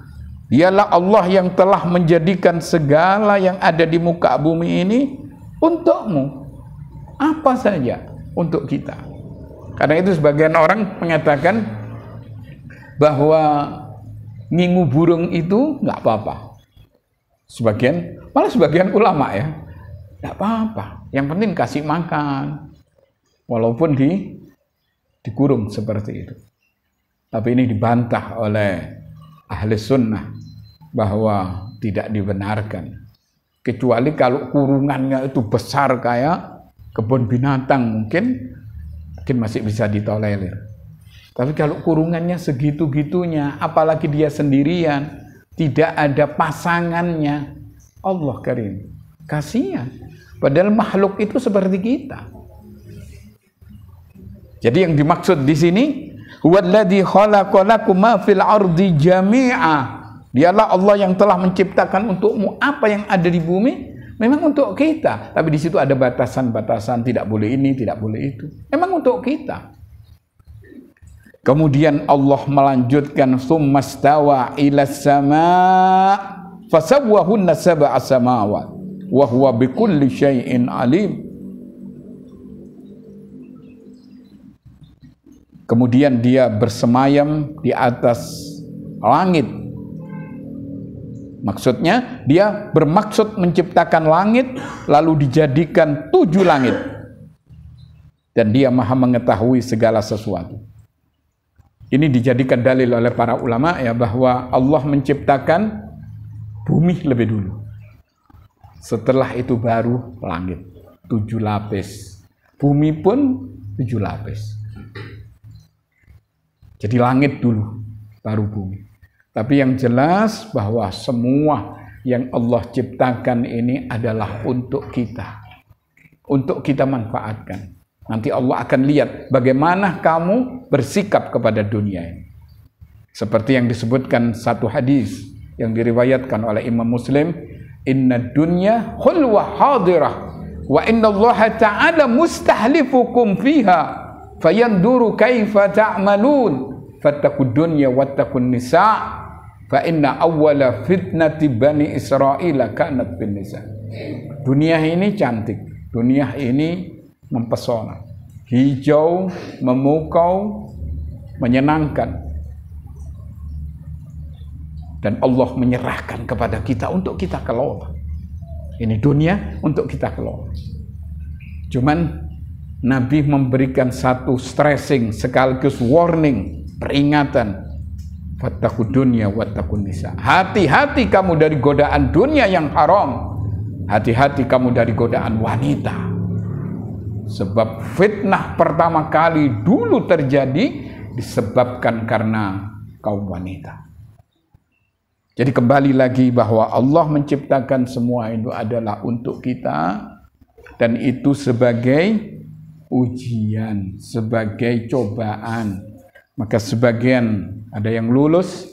[SPEAKER 1] Dialah Allah yang telah menjadikan segala yang ada di muka bumi ini untukmu. Apa saja untuk kita. Karena itu sebagian orang mengatakan bahwa ngingu burung itu nggak apa-apa. Malah sebagian ulama ya, nggak apa-apa. Yang penting kasih makan, walaupun dikurung seperti itu. Tapi ini dibantah oleh ahli sunnah bahwa tidak dibenarkan. Kecuali kalau kurungannya itu besar kayak kebun binatang mungkin masih bisa ditolerir. Tapi kalau kurungannya segitu-gitunya, apalagi dia sendirian, tidak ada pasangannya, Allah karim, kasihan. Padahal makhluk itu seperti kita. Jadi yang dimaksud di sini, huwallazi khalaqa lakum ma fil ardi jami'a. Dialah Allah yang telah menciptakan untukmu apa yang ada di bumi, memang untuk kita. Tapi di situ ada batasan-batasan, tidak boleh ini, tidak boleh itu. Memang untuk kita. Kemudian Allah melanjutkan, tsummastawa ilas sama' fasawwahunna sab'a samawat. Wa huwa bikulli syai'in alim. Kemudian dia bersemayam di atas langit. Maksudnya dia bermaksud menciptakan langit lalu dijadikan 7 langit. Dan dia maha mengetahui segala sesuatu. Ini dijadikan dalil oleh para ulama ya bahwa Allah menciptakan bumi lebih dulu. Setelah itu baru langit, 7 lapis. Bumi pun 7 lapis. Jadi langit dulu, baru bumi. Tapi yang jelas bahwa semua yang Allah ciptakan ini adalah untuk kita. Untuk kita manfaatkan. Nanti Allah akan lihat bagaimana kamu bersikap kepada dunia ini. Seperti yang disebutkan satu hadis yang diriwayatkan oleh Imam Muslim, inna dunya khulwa hadirah wa inna Allah ta'ala mustahlifukum fiha fayanduru kaifa ta'malun fattaqud dunya wattaqun nisa fa inna awwala fitnati bani Israil kanat bin nisa. Dunia ini cantik, dunia ini mempesona, hijau, memukau, menyenangkan. Dan Allah menyerahkan kepada kita untuk kita kelola. Ini dunia untuk kita kelola. Cuman Nabi memberikan satu stressing sekaligus warning, peringatan. Fattaqud dunya wattaqun nisa. Hati-hati kamu dari godaan dunia yang haram. Hati-hati kamu dari godaan wanita. Sebab fitnah pertama kali dulu terjadi disebabkan karena kaum wanita. Jadi kembali lagi bahwa Allah menciptakan semua itu adalah untuk kita dan itu sebagai ujian, sebagai cobaan. Maka sebagian ada yang lulus,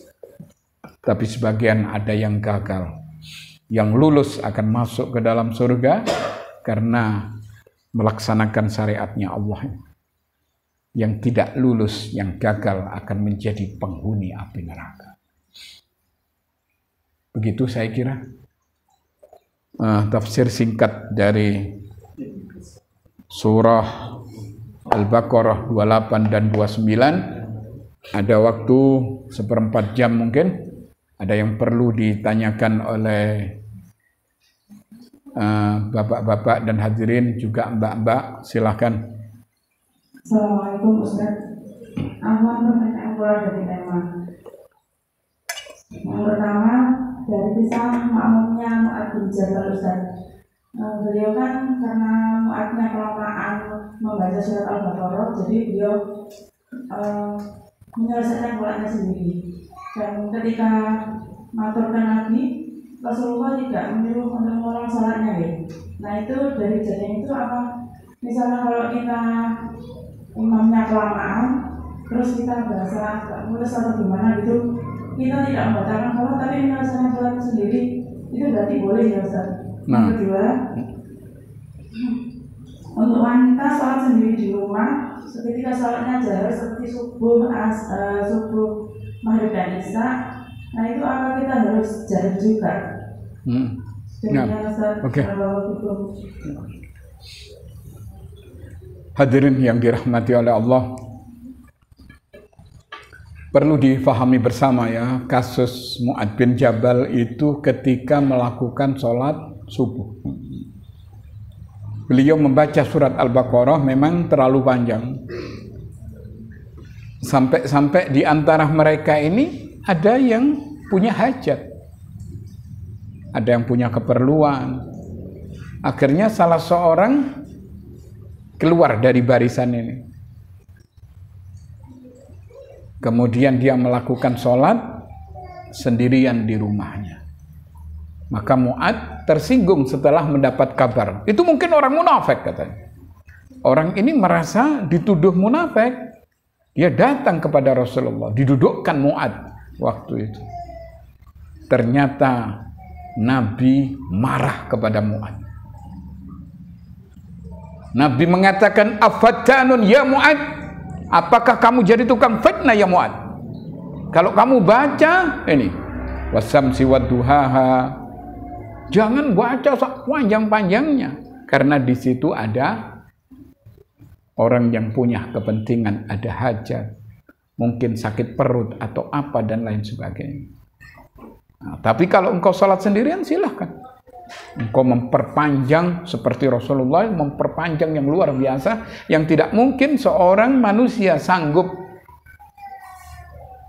[SPEAKER 1] tapi sebagian ada yang gagal. Yang lulus akan masuk ke dalam surga karena melaksanakan syariatnya Allah. Yang tidak lulus, yang gagal akan menjadi penghuni api neraka. Begitu saya kira tafsir singkat dari surah Al-Baqarah 28 dan 29. Ada waktu 1/4 jam mungkin. Ada yang perlu ditanyakan oleh bapak-bapak dan hadirin juga mbak-mbak, silakan.
[SPEAKER 2] Assalamualaikum Ustaz. Ahwan pertanyaan dari tema. Yang pertama dari kisah makmumnya Mu'adz bin Jabal Ustaz. Beliau kan karena Mu'adznya kelamaan membaca surat Al-Baqarah, jadi beliau menyelesaikan sholatnya sendiri. Dan ketika maturkan Nabi, Rasulullah tidak menyuruh untuk mengulang sholatnya ya. Nah itu dari kejadian itu apa? Misalnya kalau kita imamnya kelamaan, terus kita berasa gak mulus atau gimana gitu, kita tidak membatalkan sholat tapi menyelesaikan sholat sendiri, itu berarti boleh ya Ustaz? Yang kedua, untuk wanita sholat sendiri di rumah, ketika sholatnya jahar seperti subuh, maghrib dan isya, nah itu apa kita harus jahar juga?
[SPEAKER 1] Oke. Hadirin yang dirahmati oleh Allah, perlu difahami bersama ya, kasus Mu'adz bin Jabal itu ketika melakukan sholat subuh. Beliau membaca surat Al-Baqarah memang terlalu panjang. Sampai-sampai di antara mereka ini ada yang punya hajat. Ada yang punya keperluan. Akhirnya salah seorang keluar dari barisan ini. Kemudian dia melakukan sholat sendirian di rumahnya. Maka Mu'adz tersinggung setelah mendapat kabar. Itu mungkin orang munafik katanya. Orang ini merasa dituduh munafik. Dia datang kepada Rasulullah, didudukkan Mu'adz waktu itu. Ternyata Nabi marah kepada Mu'adz. Nabi mengatakan, "Afattanun ya Mu'adz? Apakah kamu jadi tukang fitnah ya Mu'adz? Kalau kamu baca ini, wasamsi wadduhaha, jangan baca panjang-panjangnya, karena di situ ada orang yang punya kepentingan, ada hajat, mungkin sakit perut atau apa dan lain sebagainya. Nah, tapi kalau engkau sholat sendirian silahkan. Engkau memperpanjang seperti Rasulullah, memperpanjang yang luar biasa, yang tidak mungkin seorang manusia sanggup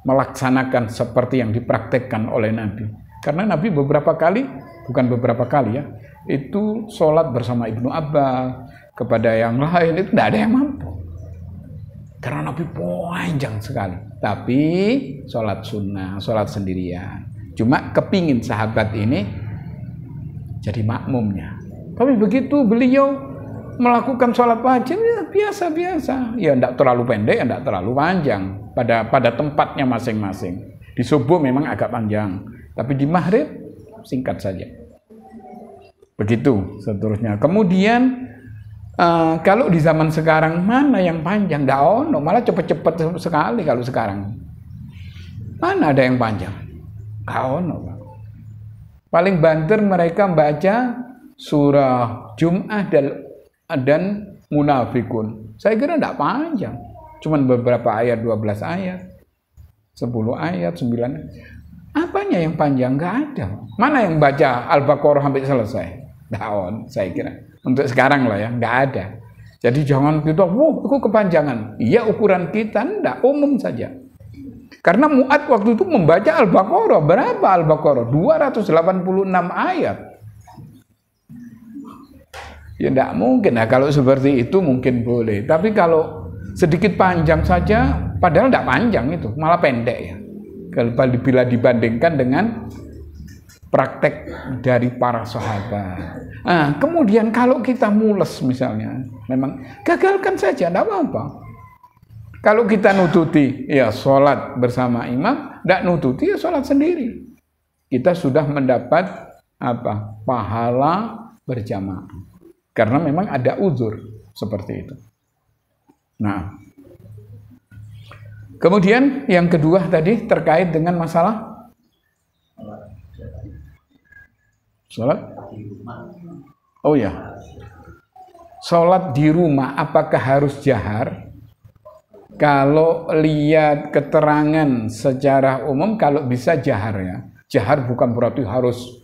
[SPEAKER 1] melaksanakan seperti yang dipraktekkan oleh Nabi. Karena Nabi beberapa kali, bukan beberapa kali ya, itu sholat bersama Ibnu Abbas, kepada yang lain itu tidak ada yang mampu. Karena Nabi panjang sekali. Tapi sholat sunnah, sholat sendirian. Cuma kepingin sahabat ini jadi makmumnya. Tapi begitu beliau melakukan sholat wajib, ya biasa-biasa. Ya tidak terlalu pendek, tidak terlalu panjang. Pada tempatnya masing-masing. Di subuh memang agak panjang. Tapi di maghrib singkat saja. Begitu seterusnya. Kemudian kalau di zaman sekarang mana yang panjang? Nggak ono, malah cepet-cepet sekali kalau sekarang. Mana ada yang panjang? Nggak ono. Paling banter mereka baca surah Jum'ah dan Munafikun. Saya kira nggak panjang. Cuman beberapa ayat, 12 ayat, 10 ayat, 9 ayat. Apanya yang panjang? Nggak ada. Mana yang baca Al-Baqarah sampai selesai? Nggak ono, saya kira. Untuk sekarang lah ya, nggak ada. Jadi jangan kita, itu kepanjangan. Iya ukuran kita, enggak, umum saja. Karena Mu'adz waktu itu membaca Al-Baqarah. Berapa Al-Baqarah? 286 ayat. Ya enggak mungkin. Nah, kalau seperti itu mungkin boleh. Tapi kalau sedikit panjang saja, padahal enggak panjang itu, malah pendek ya. Kalau bila dibandingkan dengan praktek dari para sahabat. Nah, kemudian kalau kita mules misalnya, memang gagalkan saja, enggak apa-apa. Kalau kita nututi, ya sholat bersama imam, tidak nututi, ya sholat sendiri. Kita sudah mendapat apa? Pahala berjamaah. Karena memang ada uzur seperti itu. Nah, kemudian yang kedua tadi terkait dengan masalah sholat. Oh ya, sholat di rumah apakah harus jahar? Kalau lihat keterangan secara umum, kalau bisa jahar ya. Jahar bukan berarti harus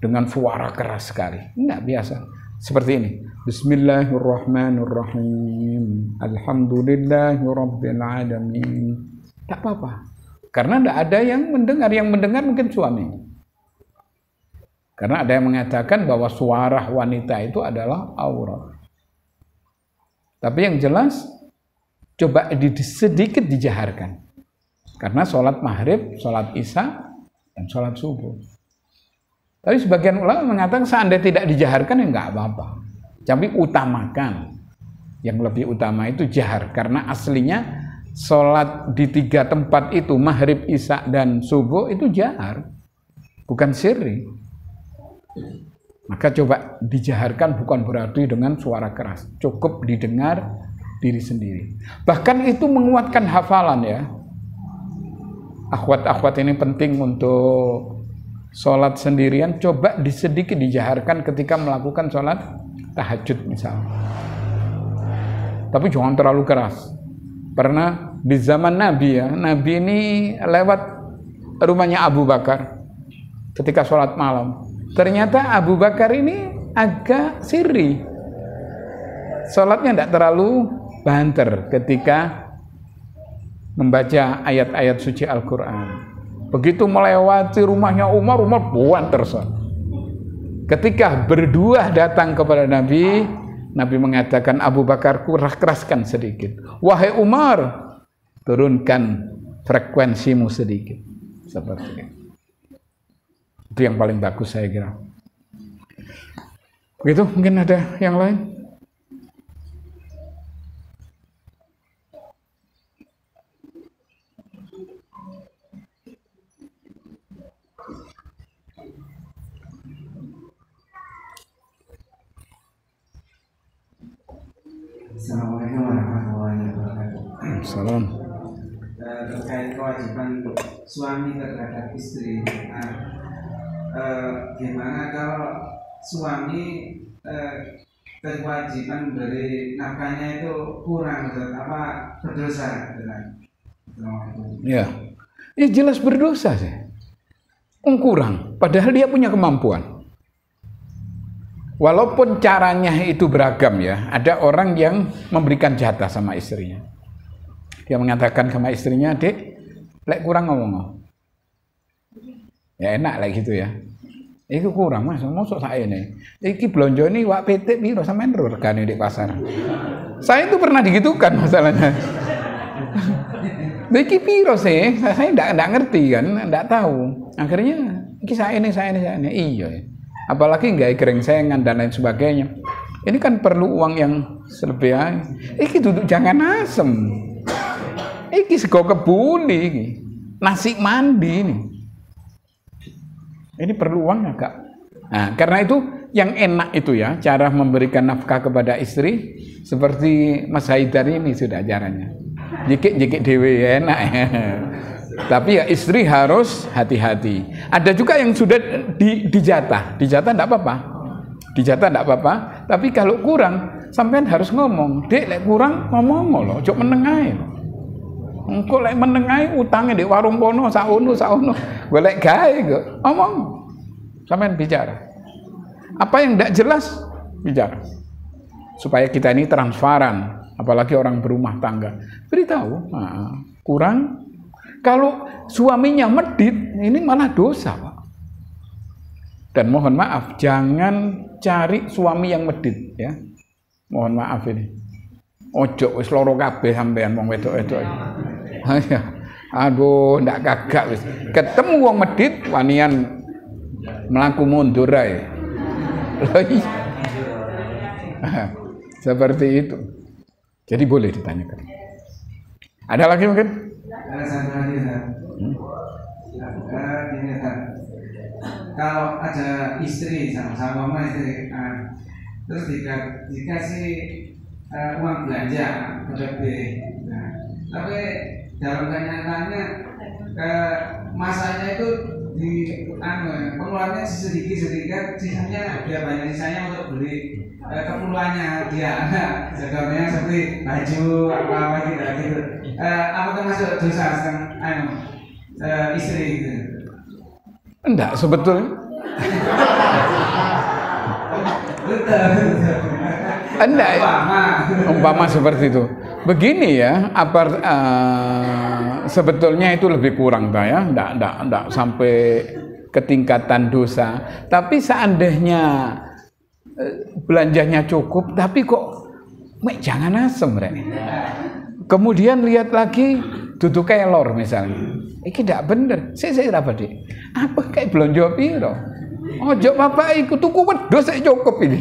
[SPEAKER 1] dengan suara keras sekali. Enggak, biasa. Seperti ini. Bismillahirrahmanirrahim. Alhamdulillahirabbil alamin. Tak apa-apa. Karena tidak ada yang mendengar. Yang mendengar mungkin suami. Karena ada yang mengatakan bahwa suara wanita itu adalah aurat. Tapi yang jelas, coba sedikit dijaharkan. Karena sholat maghrib, sholat isya, dan sholat subuh. Tapi sebagian ulama mengatakan seandainya tidak dijaharkan ya nggak apa-apa. Tapi utamakan. Yang lebih utama itu jahar. Karena aslinya sholat di 3 tempat itu, maghrib, isya, dan subuh itu jahar. Bukan sirri. Maka coba dijaharkan bukan berarti dengan suara keras. Cukup didengar diri sendiri. Bahkan itu menguatkan hafalan ya. Akhwat-akhwat ini penting untuk sholat sendirian. Coba sedikit dijaharkan ketika melakukan sholat tahajud misalnya. Tapi jangan terlalu keras. Pernah di zaman Nabi ya, Nabi ini lewat rumahnya Abu Bakar ketika sholat malam. Ternyata Abu Bakar ini agak sirri. Sholatnya tidak terlalu banter ketika membaca ayat-ayat suci Al-Quran. Begitu melewati rumahnya Umar banter. Ketika berdua datang kepada Nabi, Nabi mengatakan, Abu Bakar keraskan sedikit. Wahai Umar, turunkan frekuensimu sedikit. Seperti itu. Itu yang paling bagus saya kira. Begitu, mungkin ada yang lain?
[SPEAKER 3] Assalamualaikum warahmatullahi wabarakatuh.
[SPEAKER 1] Salam.
[SPEAKER 3] Terkait kewajiban suami terhadap istri, gimana kalau suami kewajiban dari nafkahnya itu kurang, apa berdosa?
[SPEAKER 1] Ya, jelas berdosa sih. Kurang, padahal dia punya kemampuan. Walaupun caranya itu beragam ya, ada orang yang memberikan jatah sama istrinya. Dia mengatakan sama istrinya, Dek, lek kurang ngomong. Ya enak lah gitu ya. Itu kurang mas, masuk saya ini. Iki belanja ini wak PT piro sampean regane di pasar. Saya itu pernah digitukan masalahnya. Iki piro sih? Saya enggak ngerti kan, enggak tahu. Akhirnya iki saya ini. Iya. Apalagi nggak kerengsengan dan lain sebagainya. Ini kan perlu uang yang selebihnya. Iki duduk jangan asem. Iki sego kebun iki. Nasi mandi ini. Ini perlu uang agak. Nah, karena itu yang enak itu ya, cara memberikan nafkah kepada istri seperti Mas Haidar ini sudah caranya. Jikik dewe enak ya. Tapi ya istri harus hati-hati. Ada juga yang sudah dijatah enggak apa-apa. Dijatah enggak apa-apa, tapi kalau kurang sampean harus ngomong. Dek, lek kurang ngomong lho, ojo menengae. Engko lek menengae utange di warung kono saono. Golek gawe kok. Ngomong. Sampean bicara. Apa yang enggak jelas bicara. Supaya kita ini transparan, apalagi orang berumah tangga. Beritahu, kurang. Kalau suaminya medit, ini malah dosa, Pak. Dan mohon maaf, jangan cari suami yang medit, ya. Mohon maaf ini. Ojo wis loro kabeh sampean wong wedok-wedok. Aduh, ndak kagak wis. Ketemu wong medit, wanian mlaku mundur ae. Seperti itu. Jadi boleh ditanyakan. Ada lagi mungkin?
[SPEAKER 3] Ada satu lagi, Ustaz. Gini, Ustaz. kalau ada istri sama mama istri, terus dikasih uang belanja berlebih. Nah, tapi dalam kenyataannya masanya itu di pengeluarannya sedikit, sisanya dia banyak sisanya untuk beli keperluannya dia. Contohnya seperti baju apa gitu. Apa termasuk dosa istri gitu?
[SPEAKER 1] Enggak sebetulnya. Enggak. Umpama seperti itu. Begini ya, sebetulnya itu lebih kurang ya, enggak sampai ke tingkatan dosa. Tapi seandainya belanjanya cukup, tapi kok jangan asem, Rek. Kemudian lihat lagi duduk kelor misalnya. Iki tidak bener. Saya apa Dik? Apa kayak belanja piro? Ojo bapak ikut tuku wedhus sik cukup ini.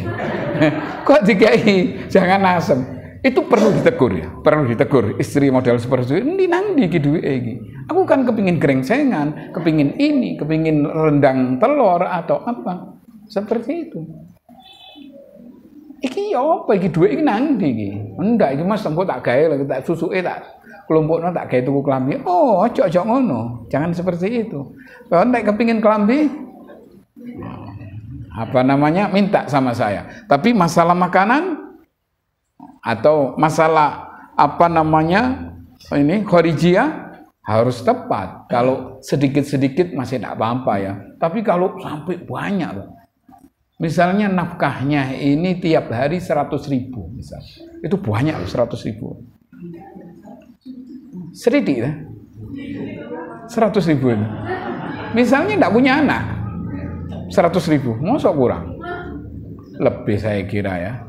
[SPEAKER 1] Kok dikai jangan asem. Itu perlu ditegur ya, perlu ditegur. Istri model seperti itu, ini nang iki duwike iki. Aku kan kepingin gerengsengan, kepingin ini, kepingin rendang telur atau apa. Seperti itu. Iki ya apa iki duit iki nang ndi iki? Enggak iki Mas engko tak gawe tak susuke tak kelompokno tak gawe tuku klambi. Oh, ojo ngono. Jangan seperti itu. Kalau nek kepengin klambi minta sama saya. Tapi masalah makanan atau masalah ini khorijiyah harus tepat. Kalau sedikit-sedikit masih tidak apa-apa ya. Tapi kalau sampai banyak loh. Misalnya nafkahnya ini tiap hari 100.000 misal. Itu banyak 100.000. Sedikit ya? 100.000 ini. Misalnya tidak punya anak. 100.000. Masa kurang? Lebih saya kira ya.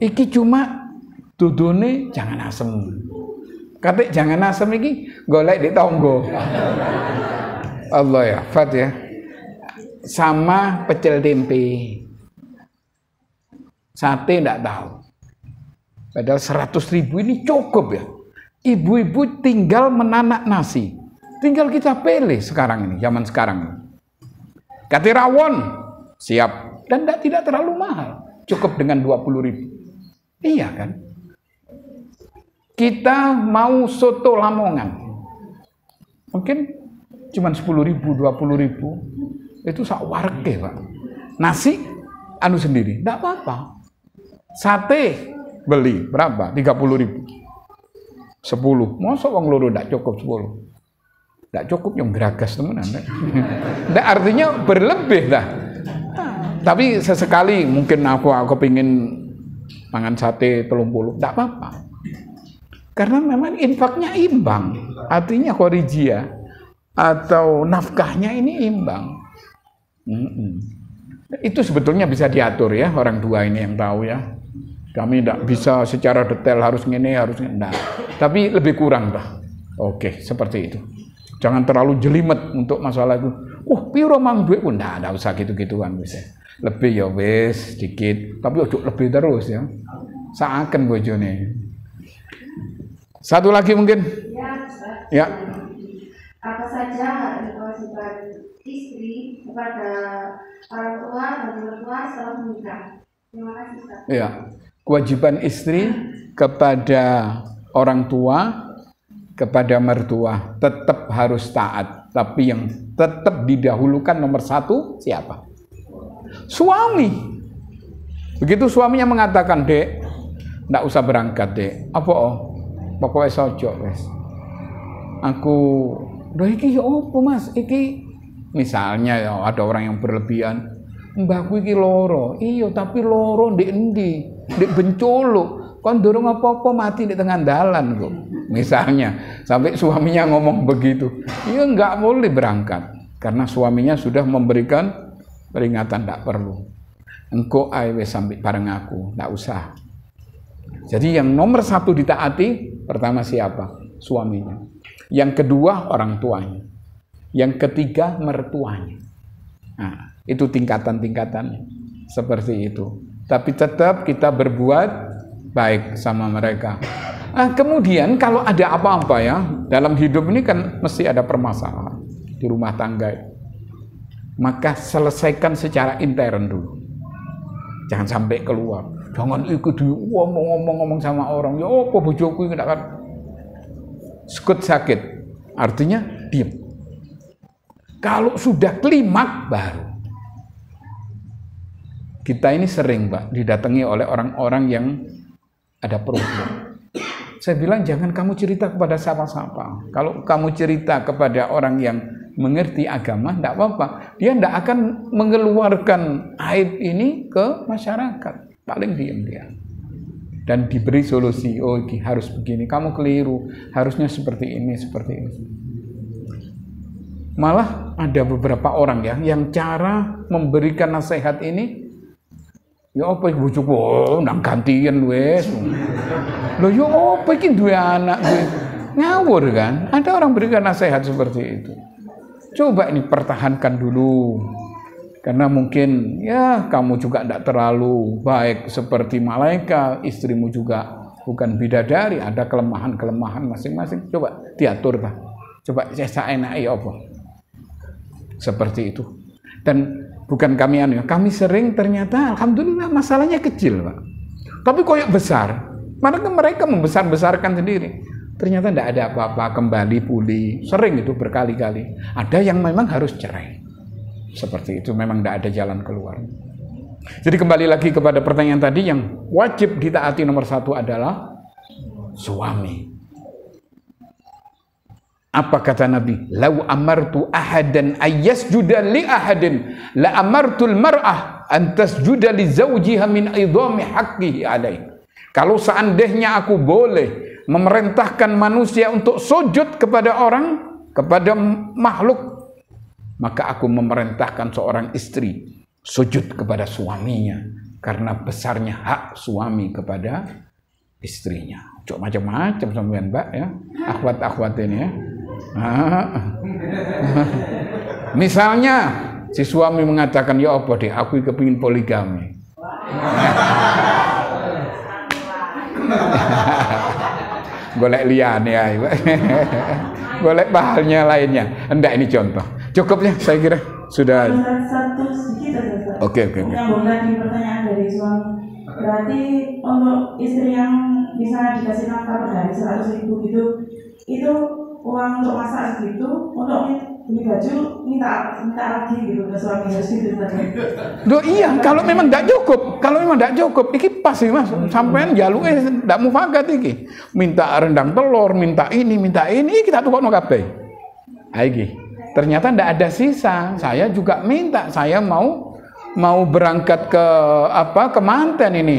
[SPEAKER 1] Iki cuma dudune jangan asem. Katik jangan asem iki golek di tonggo. Allah ya, Fat ya. Sama pecel tempe. Sate enggak tahu. Padahal 100.000 ini cukup ya. Ibu-ibu tinggal menanak nasi. Tinggal kita pilih sekarang ini, zaman sekarang ini. Kati rawon, siap. Dan tidak terlalu mahal. Cukup dengan 20.000. Iya kan? Kita mau soto Lamongan. Mungkin cuma 10.000, 20.000. Itu sak warga, Pak. Nasi sendiri, enggak apa-apa. Sate beli berapa? 30.000. 10. Masa wong loro ndak cukup 10. Ndak cukup yang geragas temenan. Ndak artinya berlebih dah. Tapi sesekali mungkin aku pengin mangan sate 30, ndak apa-apa. Karena memang infaknya imbang. Artinya khorijiyah atau nafkahnya ini imbang. Itu sebetulnya bisa diatur ya, orang tua ini yang tahu ya. Kami tidak bisa secara detail harus ngene, harus enggak. Tapi lebih kurang dah. Oke, seperti itu. Jangan terlalu jelimet untuk masalah itu. Piro mang duitku ndak usah gitu-gituan wis. Lebih ya wis sedikit, tapi ojo lebih terus ya. Saaken bojone. Satu lagi mungkin. Ya.
[SPEAKER 4] Apa saja kewajiban istri kepada orang tua dan mertua setelah menikah? Terima kasih, Ustaz.
[SPEAKER 1] Ya. Kewajiban istri kepada orang tua, kepada mertua tetap harus taat, tapi yang tetap didahulukan nomor 1 siapa? Suami. Begitu suaminya mengatakan, "Dek, ndak usah berangkat, Dek." Apa? Pokoknya sojo wes. Aku, iki ya apa Mas? Iki misalnya ya ada orang yang berlebihan. Mbahku iki loro. Iya, tapi loro ndek endi? Ndek Bencolo. Kon durung apa-apa mati di tengah dalan kok. Misalnya, sampai suaminya ngomong begitu. Iya enggak boleh berangkat karena suaminya sudah memberikan peringatan enggak perlu. Engko ae wis sampai bareng aku, enggak usah. Jadi yang nomor 1 ditaati pertama siapa? Suaminya. Yang kedua orang tuanya. Yang ketiga mertuanya. Nah, itu tingkatan-tingkatannya. Seperti itu. Tapi tetap kita berbuat baik sama mereka. Nah, kemudian kalau ada apa-apa ya, dalam hidup ini kan mesti ada permasalahan di rumah tangga. maka selesaikan secara intern dulu. Jangan sampai keluar. Jangan ikut ngomong sama orang. Ya apa bojoku iki ndak kan. Sekut sakit. Artinya diam. Kalau sudah klimaks baru. Kita ini sering, Pak, didatangi oleh orang-orang yang ada problem. Saya bilang jangan kamu cerita kepada siapa-siapa. Kalau kamu cerita kepada orang yang mengerti agama, tidak apa-apa. Dia tidak akan mengeluarkan aib ini ke masyarakat. Paling diam dia. Dan diberi solusi. Oh, ini harus begini. Kamu keliru. Harusnya seperti ini, seperti ini. Malah ada beberapa orang ya, yang cara memberikan nasihat ini, ya apa iku bojoku nang gantian wis. Lho yo apa iki duwe anak duwe. Ngawur kan? Ada orang berikan nasihat seperti itu. Coba ini pertahankan dulu. Karena mungkin ya kamu juga tidak terlalu baik seperti malaikat, istrimu juga bukan bidadari, ada kelemahan-kelemahan masing-masing. Coba diatur, Pak. Coba saya enake apa? Seperti itu. Dan bukan kami sering ternyata alhamdulillah masalahnya kecil, Pak. Tapi koyok besar. Mereka membesar-besarkan sendiri. Ternyata tidak ada apa-apa, kembali pulih. Sering itu berkali-kali. Ada yang memang harus cerai. Seperti itu, memang tidak ada jalan keluar. Jadi kembali lagi kepada pertanyaan tadi, yang wajib ditaati nomor 1 adalah suami. Apa kata Nabi? Lau amartu ahadan ayyasjuda li ahadin la amartul mar'ah an tasjuda li zawjiha min idhami haqqihi alaih. Kalau seandainya aku boleh memerintahkan manusia untuk sujud kepada orang, kepada makhluk, maka aku memerintahkan seorang istri sujud kepada suaminya karena besarnya hak suami kepada istrinya. Cok macam-macam sampean, Mbak ya. Akhwat-akhwat ini ya. Misalnya si suami mengatakan, ya apa deh, aku kepingin poligami. Golek liane ya, golek bahalnya lainnya. Enggak, ini contoh. Cukup ya, saya kira sudah.
[SPEAKER 2] Satu sedikit aja.
[SPEAKER 1] Oke.
[SPEAKER 2] Yang tadi pertanyaan dari suami. Berarti untuk istri yang misalnya dikasih nafkah per hari 100.000 gitu, itu uang untuk masak segitu, untuk beli baju minta lagi gitu ke suami, harus gitu tadi.
[SPEAKER 1] Loh iya, kalau memang tidak cukup, iki pas sih Mas, sampean jaluke ndak mufakat iki. Minta rendang telur, minta ini, kita tukokno kabeh. Ha iki. Ternyata ndak ada sisa. Saya juga minta, saya mau berangkat ke manten ini,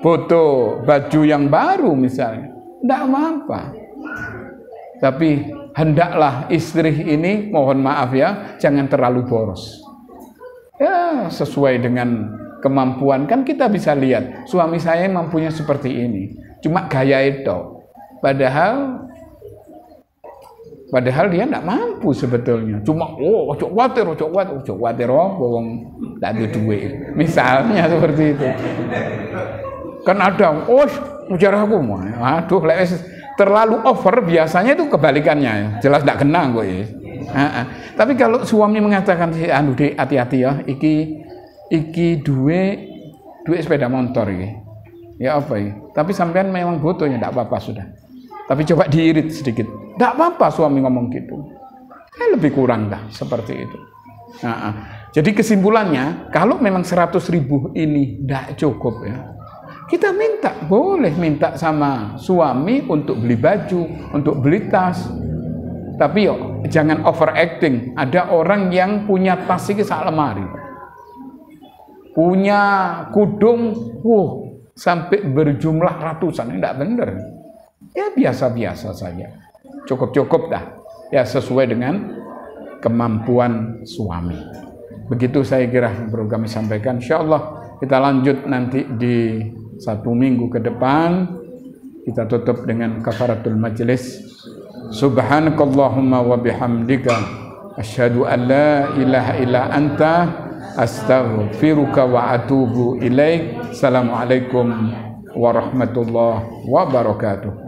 [SPEAKER 1] foto baju yang baru misalnya. Ndak apa-apa. Tapi hendaklah istri ini, mohon maaf ya, jangan terlalu boros. Ya, sesuai dengan kemampuan. Kan kita bisa lihat, suami saya mampunya seperti ini. Cuma gaya itu. Padahal dia tidak mampu sebetulnya. Cuma, ojo khawatir apa, wong tidak ada duit. Misalnya seperti itu. Kan ada, bicara aku mau. Aduh, terlalu over biasanya itu kebalikannya, jelas tidak kena kok ya. Tapi kalau suami mengatakan anu Dek, hati-hati ya, iki duwe sepeda motor iki. Ya apa ya? Tapi sampean memang butuhnya, tidak apa-apa sudah. Tapi coba diirit sedikit. Tidak apa-apa suami ngomong gitu. Lebih kurang dah seperti itu. Jadi kesimpulannya, kalau memang 100.000 ini tidak cukup ya, kita boleh minta sama suami untuk beli baju, untuk beli tas. Tapi jangan overacting. Ada orang yang punya tas ini sak lemari. Punya kudung, sampai berjumlah ratusan. Ini tidak benar. Ya biasa-biasa saja. Cukup-cukup dah. Ya sesuai dengan kemampuan suami. Begitu saya kira perlu kami sampaikan. InsyaAllah kita lanjut nanti di 1 minggu ke depan. Kita tutup dengan kafaratul majlis. Subhanakallahumma wa bihamdika asyhadu an la ilaha illa anta astaghfiruka wa atubu ilaik. Assalamualaikum warahmatullahi wabarakatuh.